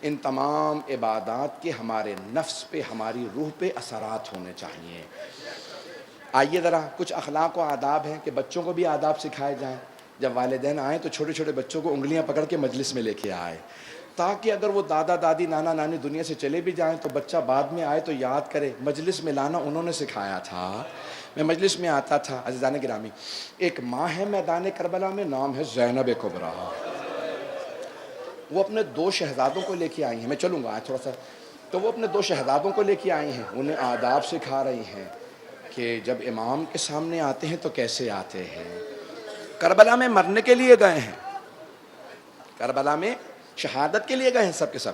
ان تمام عبادات کے ہمارے نفس پہ، ہماری روح پہ اثرات ہونے چاہیے۔ آئیے ذرا کچھ اخلاق و آداب ہیں کہ بچوں کو بھی آداب سکھائے جائیں۔ جب والدین آئیں تو چھوٹے چھوٹے بچوں کو انگلیاں پکڑ کے مجلس میں لے کے آئے، تاکہ اگر وہ دادا دادی نانا نانی دنیا سے چلے بھی جائیں تو بچہ بعد میں آئے تو یاد کرے مجلس میں لانا انہوں نے سکھایا تھا. میں مجلس میں آتا تھا. عزیزان گرامی، ایک ماں ہے میدان کربلا میں، نام ہے زینب کبریٰ. وہ اپنے 2 شہزادوں کو لے کے آئی ہیں. میں چلوں گا تھوڑا سا. تو وہ اپنے 2 شہزادوں کو لے کے آئی ہیں، انہیں آداب سکھا رہی ہیں کہ جب امام کے سامنے آتے ہیں تو کیسے آتے ہیں. کربلا میں مرنے کے لیے گئے ہیں، کربلا میں شہادت کے لیے گئے ہیں سب کے سب،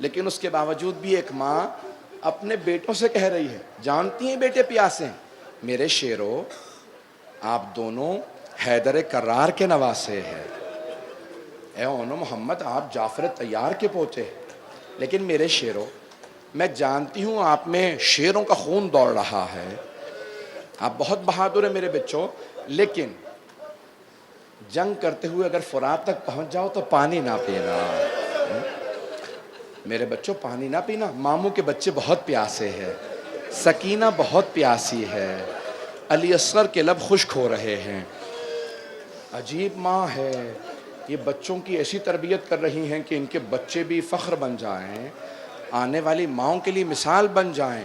لیکن اس کے باوجود بھی ایک ماں اپنے بیٹوں سے کہہ رہی ہے، جانتی ہیں بیٹے پیاسے ہیں، میرے شیرو آپ دونوں حیدر کرار کے نواسے ہیں. اے اونو محمد آپ جعفر طیار کے پوتے، لیکن میرے شیرو میں جانتی ہوں آپ میں شیروں کا خون دوڑ رہا ہے، آپ بہت بہادر ہیں میرے بچوں، لیکن جنگ کرتے ہوئے اگر فرات تک پہنچ جاؤ تو پانی نہ پینا. میرے بچوں پانی نہ پینا. ماموں کے بچے بہت پیاسے ہیں، سکینہ بہت پیاسی ہے، علی اصغر کے لب خشک ہو رہے ہیں. عجیب ماں ہے، یہ بچوں کی ایسی تربیت کر رہی ہیں کہ ان کے بچے بھی فخر بن جائیں، آنے والی ماؤں کے لیے مثال بن جائیں.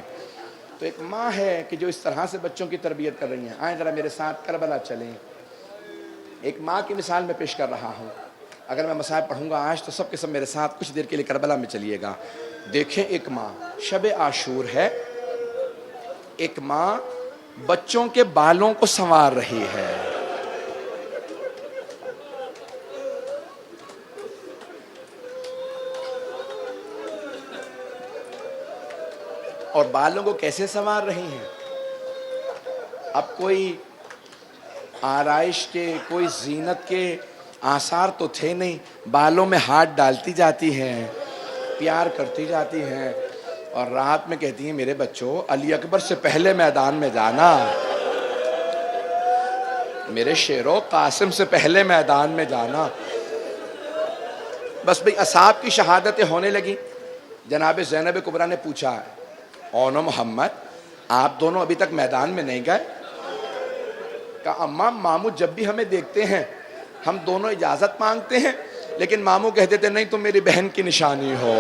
تو ایک ماں ہے کہ جو اس طرح سے بچوں کی تربیت کر رہی ہیں. آئیں ذرا میرے ساتھ کربلا چلیں. ایک ماں کی مثال میں پیش کر رہا ہوں. اگر میں مصائب پڑھوں گا آج تو سب کے سب میرے ساتھ کچھ دیر کے لیے کربلا میں چلیے گا. دیکھیں ایک ماں، شب عاشور ہے، ایک ماں بچوں کے بالوں کو سنوار رہی ہے. اور بالوں کو کیسے سنوار رہی ہیں؟ اب کوئی آرائش کے، کوئی زینت کے آثار تو تھے نہیں، بالوں میں ہاتھ ڈالتی جاتی ہیں، پیار کرتی جاتی ہیں، اور رات میں کہتی ہیں میرے بچوں علی اکبر سے پہلے میدان میں جانا، میرے شیرو قاسم سے پہلے میدان میں جانا. بس بھئی اصحاب کی شہادتیں ہونے لگی. جناب زینب کبریٰ نے پوچھا، اونو محمد آپ دونوں ابھی تک میدان میں نہیں گئے؟ کہا اماں ماموں جب بھی ہمیں دیکھتے ہیں ہم دونوں اجازت مانگتے ہیں، لیکن ماموں کہتے تھے نہیں تم میری بہن کی نشانی ہو،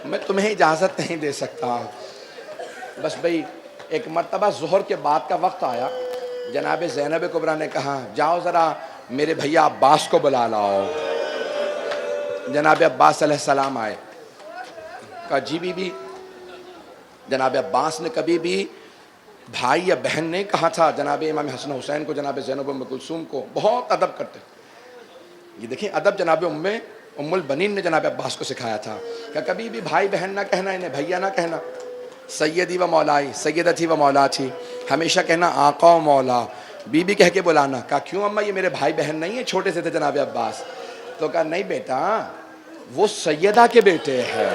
میں تمہیں اجازت نہیں دے سکتا. بس بھئی ایک مرتبہ ظہر کے بعد کا وقت آیا. جناب زینب کبریٰ نے کہا جاؤ ذرا میرے بھیا عباس کو بلا لاؤ. جناب عباس علیہ السلام آئے. کہا جی بی بی. جناب عباس نے کبھی بھی بھائی یا بہن نہیں کہا تھا. جناب امام حسن حسین کو، جناب زینب ام کلثوم کو بہت ادب کرتے. یہ دیکھیں ادب جناب ام البنین نے جناب عباس کو سکھایا تھا کہ کبھی بھی بھائی بہن نہ کہنا، انہیں بھیا نہ کہنا. سیدی و مولائی، سیدتی و مولا تھی، ہمیشہ کہنا آقا و مولا. بی بی کہہ کے بلانا. کہا کیوں اماں یہ میرے بھائی بہن نہیں ہیں؟ چھوٹے سے تھے جناب عباس. تو کہا نہیں بیٹا وہ سیدہ کے بیٹے ہیں،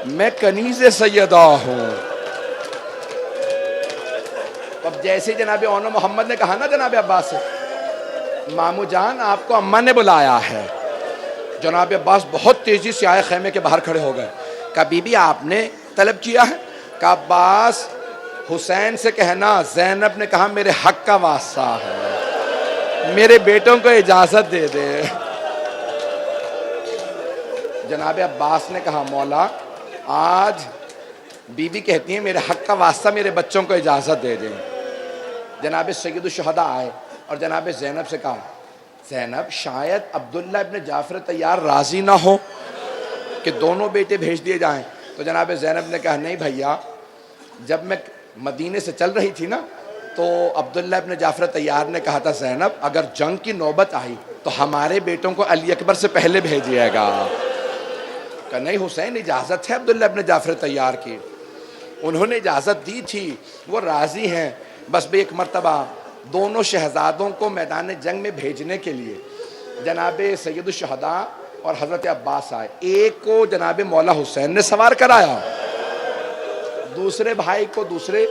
میں کنیز سیدہ ہوں. اب جیسے جناب اونو محمد نے کہا نا جناب عباس سے، مامو جان آپ کو اماں نے بلایا ہے. جناب عباس بہت تیزی سے آئے، خیمے کے باہر کھڑے ہو گئے. کہا بی بی آپ نے طلب کیا ہے؟ کہا عباس حسین سے کہنا زینب نے کہا میرے حق کا واسطہ ہے، میرے بیٹوں کو اجازت دے دے. جناب عباس نے کہا مولا آج بی بی کہتی ہیں میرے حق کا واسطہ میرے بچوں کو اجازت دے دیں. جناب سید الشہداء آئے اور جناب زینب سے کہا زینب شاید عبداللہ ابن جعفر طیار راضی نہ ہو کہ دونوں بیٹے بھیج دیے جائیں. تو جناب زینب نے کہا نہیں بھیا، جب میں مدینے سے چل رہی تھی نا تو عبداللہ ابن جعفر طیار نے کہا تھا زینب اگر جنگ کی نوبت آئی تو ہمارے بیٹوں کو علی اکبر سے پہلے بھیجیے گا. کہا نہیں حسین اجازت ہے عبداللہ ابن جعفر طیار کی، انہوں نے اجازت دی تھی، وہ راضی ہیں. بس بھی ایک مرتبہ دونوں شہزادوں کو میدان جنگ میں بھیجنے کے لیے جناب سید الشہداء اور حضرت عباس آئے. ایک کو جناب مولا حسین نے سوار کرایا، دوسرے بھائی کو، دوسرے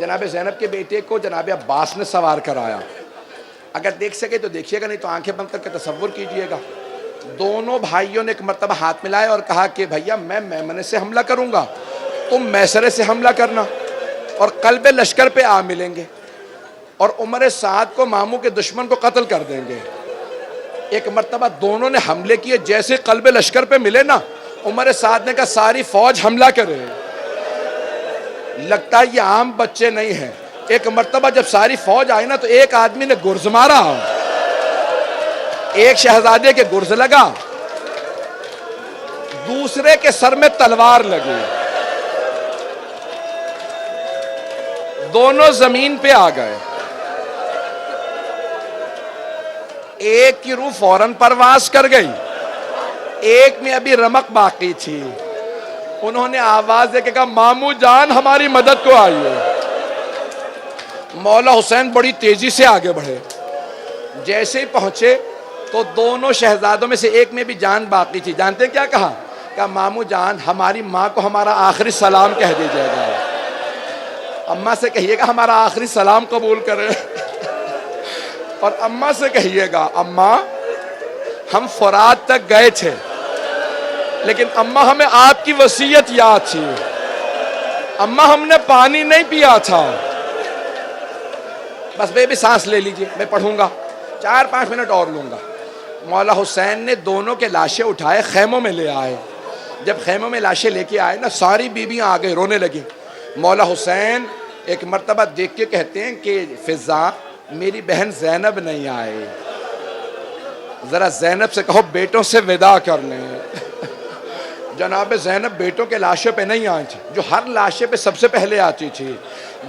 جناب زینب کے بیٹے کو جناب عباس نے سوار کرایا. اگر دیکھ سکے تو دیکھیے گا، نہیں تو آنکھیں بند کر کے تصور کیجئے گا. دونوں بھائیوں نے ایک مرتبہ ہاتھ ملائے اور کہا کہ بھیا میں میمنے سے حملہ کروں گا، تم میسرے سے حملہ کرنا، اور قلب لشکر پہ آ ملیں گے اور عمر سعد کو ماموں کے دشمن کو قتل کر دیں گے. ایک مرتبہ دونوں نے حملے کیے، جیسے قلب لشکر پہ ملے نا، عمر سعد نے کہا ساری فوج حملہ کرے. لگتا ہے یہ عام بچے نہیں ہیں. ایک مرتبہ جب ساری فوج آئی نا تو ایک آدمی نے گرز مارا، ایک شہزادے کے گرز لگا، دوسرے کے سر میں تلوار لگی، دونوں زمین پہ آ گئے. ایک کی روح فوراً پرواز کر گئی، ایک میں ابھی رمق باقی تھی. انہوں نے آواز دے کے کہا مامو جان ہماری مدد کو آئیے. مولا حسین بڑی تیزی سے آگے بڑھے. جیسے ہی پہنچے تو دونوں شہزادوں میں سے ایک میں بھی جان باقی تھی. جانتے ہیں کیا کہا؟ کہا مامو جان ہماری ماں کو ہمارا آخری سلام کہہ دیجیے گا. اماں سے کہیے گا ہمارا آخری سلام قبول کرے. اور اماں سے کہیے گا اماں ہم فرات تک گئے تھے لیکن اماں ہمیں آپ کی وصیت یاد تھی، اماں ہم نے پانی نہیں پیا تھا. بس بے بھی سانس لے لیجئے، میں پڑھوں گا، 4-5 منٹ اور لوں گا. مولا حسین نے دونوں کے لاشیں اٹھائے، خیموں میں لے آئے. جب خیموں میں لاشیں لے کے آئے نا، ساری بیویاں آ گئی، رونے لگی. مولا حسین ایک مرتبہ دیکھ کے کہتے ہیں کہ فضا میری بہن زینب نہیں آئے، ذرا زینب سے کہو بیٹوں سے وداع کر لیں. جناب زینب بیٹوں کے لاشوں پہ نہیں آئی تھی، جو ہر لاشے پہ سب سے پہلے آتی تھی.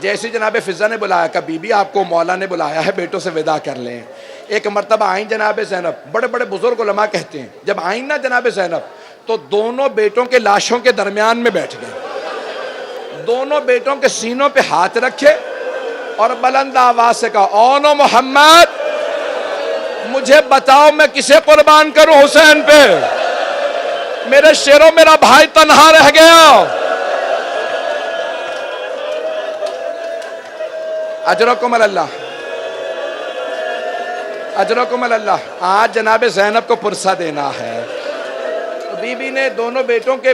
جیسے جناب فضا نے بلایا کہ بی بی آپ کو مولا نے بلایا ہے، بیٹوں سے وداع کر لیں. ایک مرتبہ آئیں جناب زینب، بڑے بڑے بزرگ علماء کہتے ہیں جب آئیں نا جناب زینب تو دونوں بیٹوں کے لاشوں کے درمیان میں بیٹھ گئے، دونوں بیٹوں کے سینوں پہ ہاتھ رکھے اور بلند آواز سے کہا اونو محمد مجھے بتاؤ میں کسے قربان کروں حسین پہ، میرے شیروں میرا بھائی تنہا رہ گیا. اجرکم اللہ، اجرکم اللہ. آج جناب زینب کو پرسہ دینا ہے. بی بی نے دونوں بیٹوں کے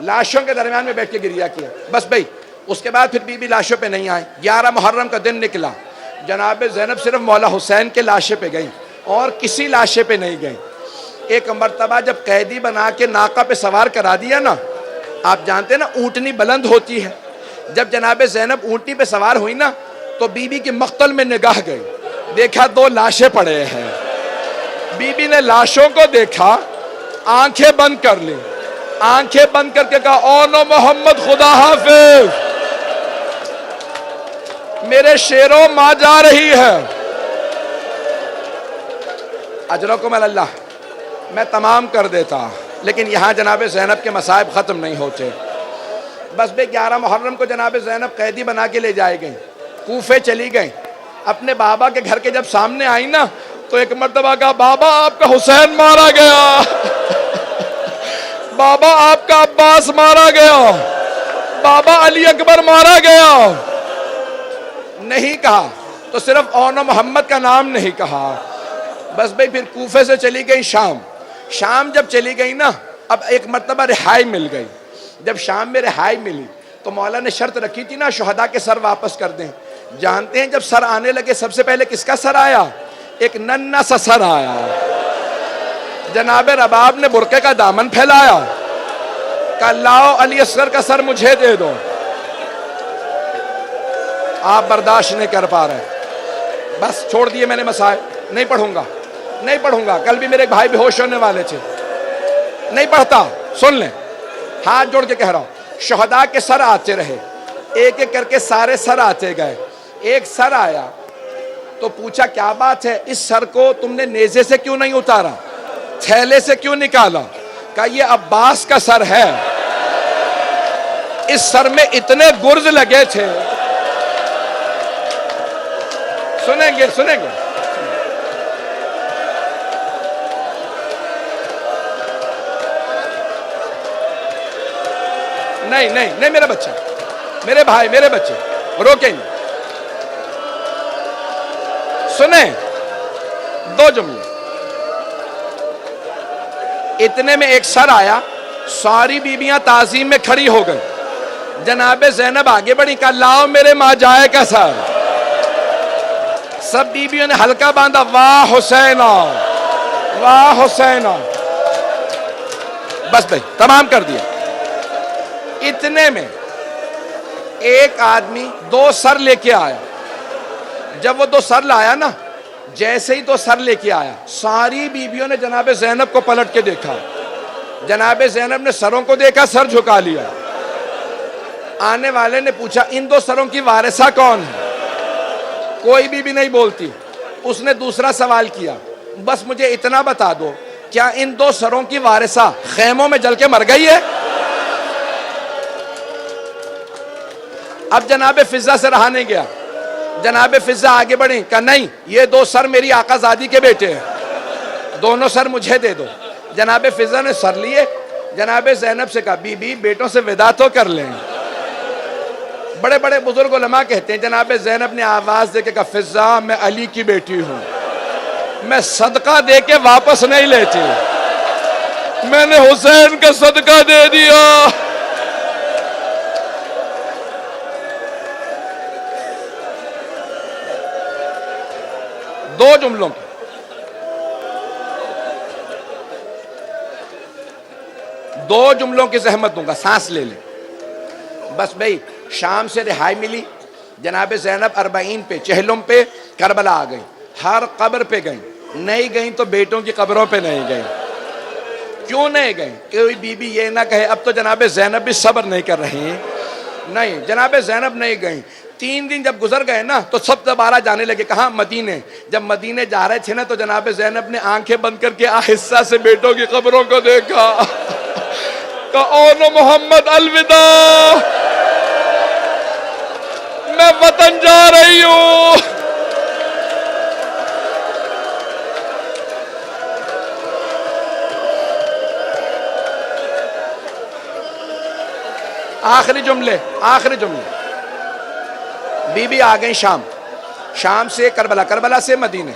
لاشوں کے درمیان میں بیٹھ کے گریہ کیا. بس بھئی اس کے بعد پھر بی بی لاشوں پہ نہیں آئیں. 11 محرم کا دن نکلا، جناب زینب صرف مولا حسین کے لاشے پہ گئیں اور کسی لاشے پہ نہیں گئیں. ایک مرتبہ جب قیدی بنا کے ناقہ پہ سوار کرا دیا نا، آپ جانتے ہیں نا اونٹنی بلند ہوتی ہے، جب جناب زینب اونٹنی پہ سوار ہوئی نا تو بی بی کی مقتل میں نگاہ گئی، دیکھا 2 لاشیں پڑے ہیں. بی بی نے لاشوں کو دیکھا، آنکھیں بند کر لی، آنکھیں بند کر کے کہا اونو محمد خدا حافظ، میرے شیروں ماں جا رہی ہے. اجرکم اللہ. میں تمام کر دیتا لیکن یہاں جناب زینب کے مصائب ختم نہیں ہوتے. بس بے 11 محرم کو جناب زینب قیدی بنا کے لے جائے گئیں، کوفے چلی گئیں. اپنے بابا کے گھر کے جب سامنے آئی نا تو ایک مرتبہ کہا بابا آپ کا حسین مارا گیا، بابا آپ کا عباس مارا گیا، بابا علی اکبر مارا گیا. نہیں کہا تو صرف اونو محمد کا نام نہیں کہا. بس بھئی پھر کوفے سے چلی گئی شام. شام جب چلی گئی نا اب ایک مرتبہ رہائی مل گئی. جب شام میں رہائی ملی تو مولا نے شرط رکھی تھی نا شہداء کے سر واپس کر دیں. جانتے ہیں جب سر آنے لگے سب سے پہلے کس کا سر آیا؟ ایک ننھا سا سر آیا. جناب رباب نے برقعے کا دامن پھیلایا، کہا لاؤ علی اصغر کا سر مجھے دے دو. آپ برداشت نہیں کر پا رہے، بس چھوڑ دیے میں نے مسائل. نہیں پڑھوں گا، نہیں پڑھوں گا. کل بھی میرے بھائی بے ہوش ہونے والے تھے، نہیں پڑھتا. سن لیں، ہاتھ جوڑ کے کہہ رہا ہوں، شہداء کے سر آتے رہے، ایک ایک کر کے سارے سر آتے گئے. ایک سر آیا تو پوچھا کیا بات ہے، اس سر کو تم نے نیزے سے کیوں نہیں اتارا، تھیلے سے کیوں نکالا؟ کہا یہ عباس کا سر ہے، اس سر میں اتنے گرز لگے تھے. سنیں گے سنیں گے. نہیں نہیں نہیں میرا بچہ، میرے بھائی میرے بچے روکیں گے. سنیں 2 جملے. اتنے میں ایک سر آیا، ساری بیویاں تعظیم میں کھڑی ہو گئی. جناب زینب آگے بڑھی، کہا لاؤ میرے ماں جائے کا سر. سب بیویوں نے ہلکا باندھا، واہ حسین. واہ حسین. بس بھائی تمام کر دیا. اتنے میں ایک آدمی 2 سر لے کے آیا. جب وہ 2 سر لایا نا، جیسے ہی 2 سر لے کے آیا، ساری بیویوں نے جناب زینب کو پلٹ کے دیکھا. جناب زینب نے سروں کو دیکھا، سر جھکا لیا. آنے والے نے پوچھا ان 2 سروں کی وارثہ کون ہے؟ کوئی بھی نہیں بولتی. اس نے دوسرا سوال کیا، بس مجھے اتنا بتا دو، کیا ان 2 سروں کی وارثہ خیموں میں جل کے مر گئی ہے؟ اب جناب فضہ سے رہا نہیں گیا. جناب فضہ آگے بڑھی، کہا نہیں، یہ 2 سر میری آقا زادی کے بیٹے ہیں، دونوں سر مجھے دے دو. جناب فضہ نے سر لیے. جناب زینب سے کہا بی بی بیٹوں سے ودا تو کر لیں. بڑے بڑے بزرگ علماء کہتے ہیں جناب زینب نے آواز دے کے کہا فضہ میں علی کی بیٹی ہوں، میں صدقہ دے کے واپس نہیں لیتی، میں نے حسین کا صدقہ دے دیا. دو جملوں کی زحمت دوں گا، سانس لے لیں. بس بھئی شام سے رہائی ملی. جناب زینب 40 پہ چہلم پہ کربلا آ گئی. ہر قبر پہ گئیں. نہیں گئیں تو بیٹوں کی قبروں پہ نہیں گئیں. کیوں نہیں گئیں؟ کوئی بی بی یہ نہ کہے اب تو جناب زینب بھی صبر نہیں کر رہی. نہیں، جناب زینب نہیں گئیں. 3 دن جب گزر گئے نا تو سب دوبارہ جانے لگے. کہاں؟ مدینے. جب مدینے جا رہے تھے نا تو جناب زینب نے آنکھیں بند کر کے آہستہ سے بیٹوں کی قبروں کو دیکھا. کہا او محمد الوداع، میں وطن جا رہی ہوں. آخری جملے. بی بی آ گئی شام سے کربلا، کربلا سے مدینے.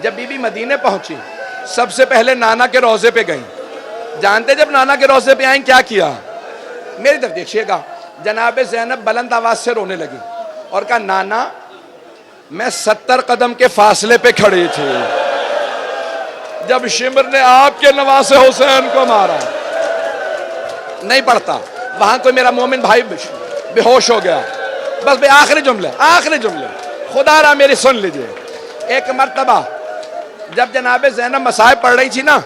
جب بی بی مدینے پہنچی سب سے پہلے نانا کے روضے پہ گئیں. جانتے جب نانا کے روضے پہ آئیں کیا کیا؟ میری طرف دیکھیے گا. جناب زینب بلند آواز سے رونے لگی اور کہا نانا میں 70 قدم کے فاصلے پہ کھڑی تھی جب شمر نے آپ کے نواسے حسین کو مارا. نہیں پڑھتا وہاں کوئی میرا مومن بھائی بے ہوش ہو گیا. بس بھئی آخری جملے خدا را میری سن لیجئے. ایک مرتبہ جب جناب زینب مصائب پڑھ رہی تھی نا،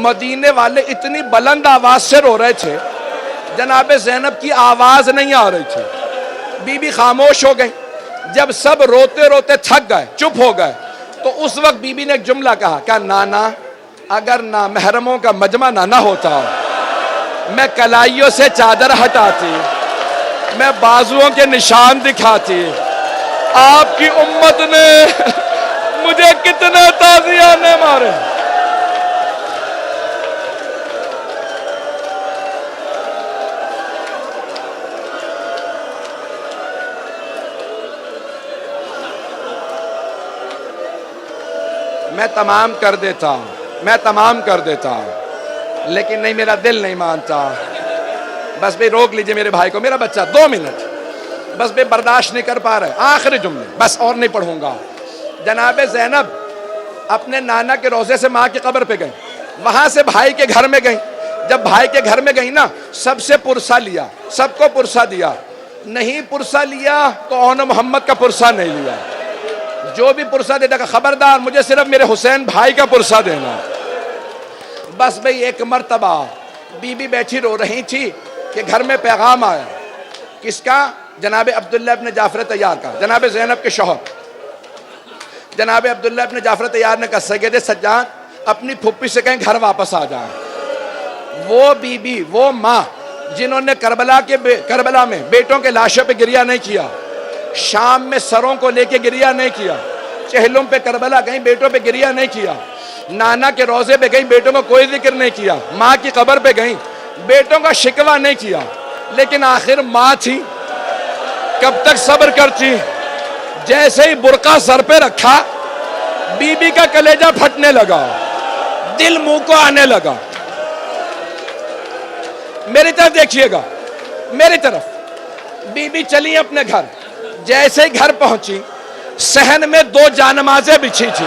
مدینے والے اتنی بلند آواز سے رو رہے تھے، جناب زینب کی آواز نہیں آ رہی تھی. بی بی خاموش ہو گئی. جب سب روتے روتے تھک گئے، چپ ہو گئے، تو اس وقت بی بی نے ایک جملہ کہا، کہا نانا اگر نامحرموں کا مجمع نہ ہوتا، میں کلائیوں سے چادر ہٹاتی، میں بازوؤں کے نشان دکھاتی. آپ کی امت نے مجھے کتنے تازیانے مارے. میں تمام کر دیتا ہوں لیکن نہیں، میرا دل نہیں مانتا. بس بھئی روک لیجئے میرے بھائی کو، میرا بچہ 2 منٹ بس بھئی برداشت نہیں کر پا رہے. آخری جملے بس، اور نہیں پڑھوں گا. جناب زینب اپنے نانا کے روضے سے ماں کی قبر پہ گئیں، وہاں سے بھائی کے گھر میں گئیں. جب بھائی کے گھر میں گئیں نا، سب سے پرسہ لیا، سب کو پرسہ دیا. نہیں پرسہ لیا تو اون محمد کا پرسہ نہیں لیا. جو بھی پرسہ دیتا کہ خبردار مجھے صرف میرے حسین بھائی کا پرسہ دینا. بس بھئی ایک مرتبہ بی بی بیٹھی رو رہی تھی کہ گھر میں پیغام آیا. کس کا؟ جناب عبداللہ ابن جعفر طیار کا، جناب زینب کے شوہر. جناب عبداللہ ابن جعفر طیار نے کہا سید سجاد اپنی پھپھی سے کہیں گھر واپس آ جائیں. وہ بی بی، وہ ماں جنہوں نے کربلا میں بیٹوں کے لاشوں پہ گریہ نہیں کیا، شام میں سروں کو لے کے گریہ نہیں کیا، چہلم پہ کربلا گئیں بیٹوں پہ گریہ نہیں کیا، نانا کے روضے پہ گئیں بیٹوں کو کوئی ذکر نہیں کیا، ماں کی قبر پہ گئیں بیٹوں کا شکوہ نہیں کیا. لیکن آخر ماں تھی، کب تک صبر کرتی؟ جیسے ہی برقع سر پہ رکھا بی بی کا کلیجہ پھٹنے لگا، دل منہ کو آنے لگا. میری طرف دیکھیے گا، میری طرف. بی بی چلی اپنے گھر. جیسے ہی گھر پہنچی صحن میں 2 جانمازیں بچھی تھی.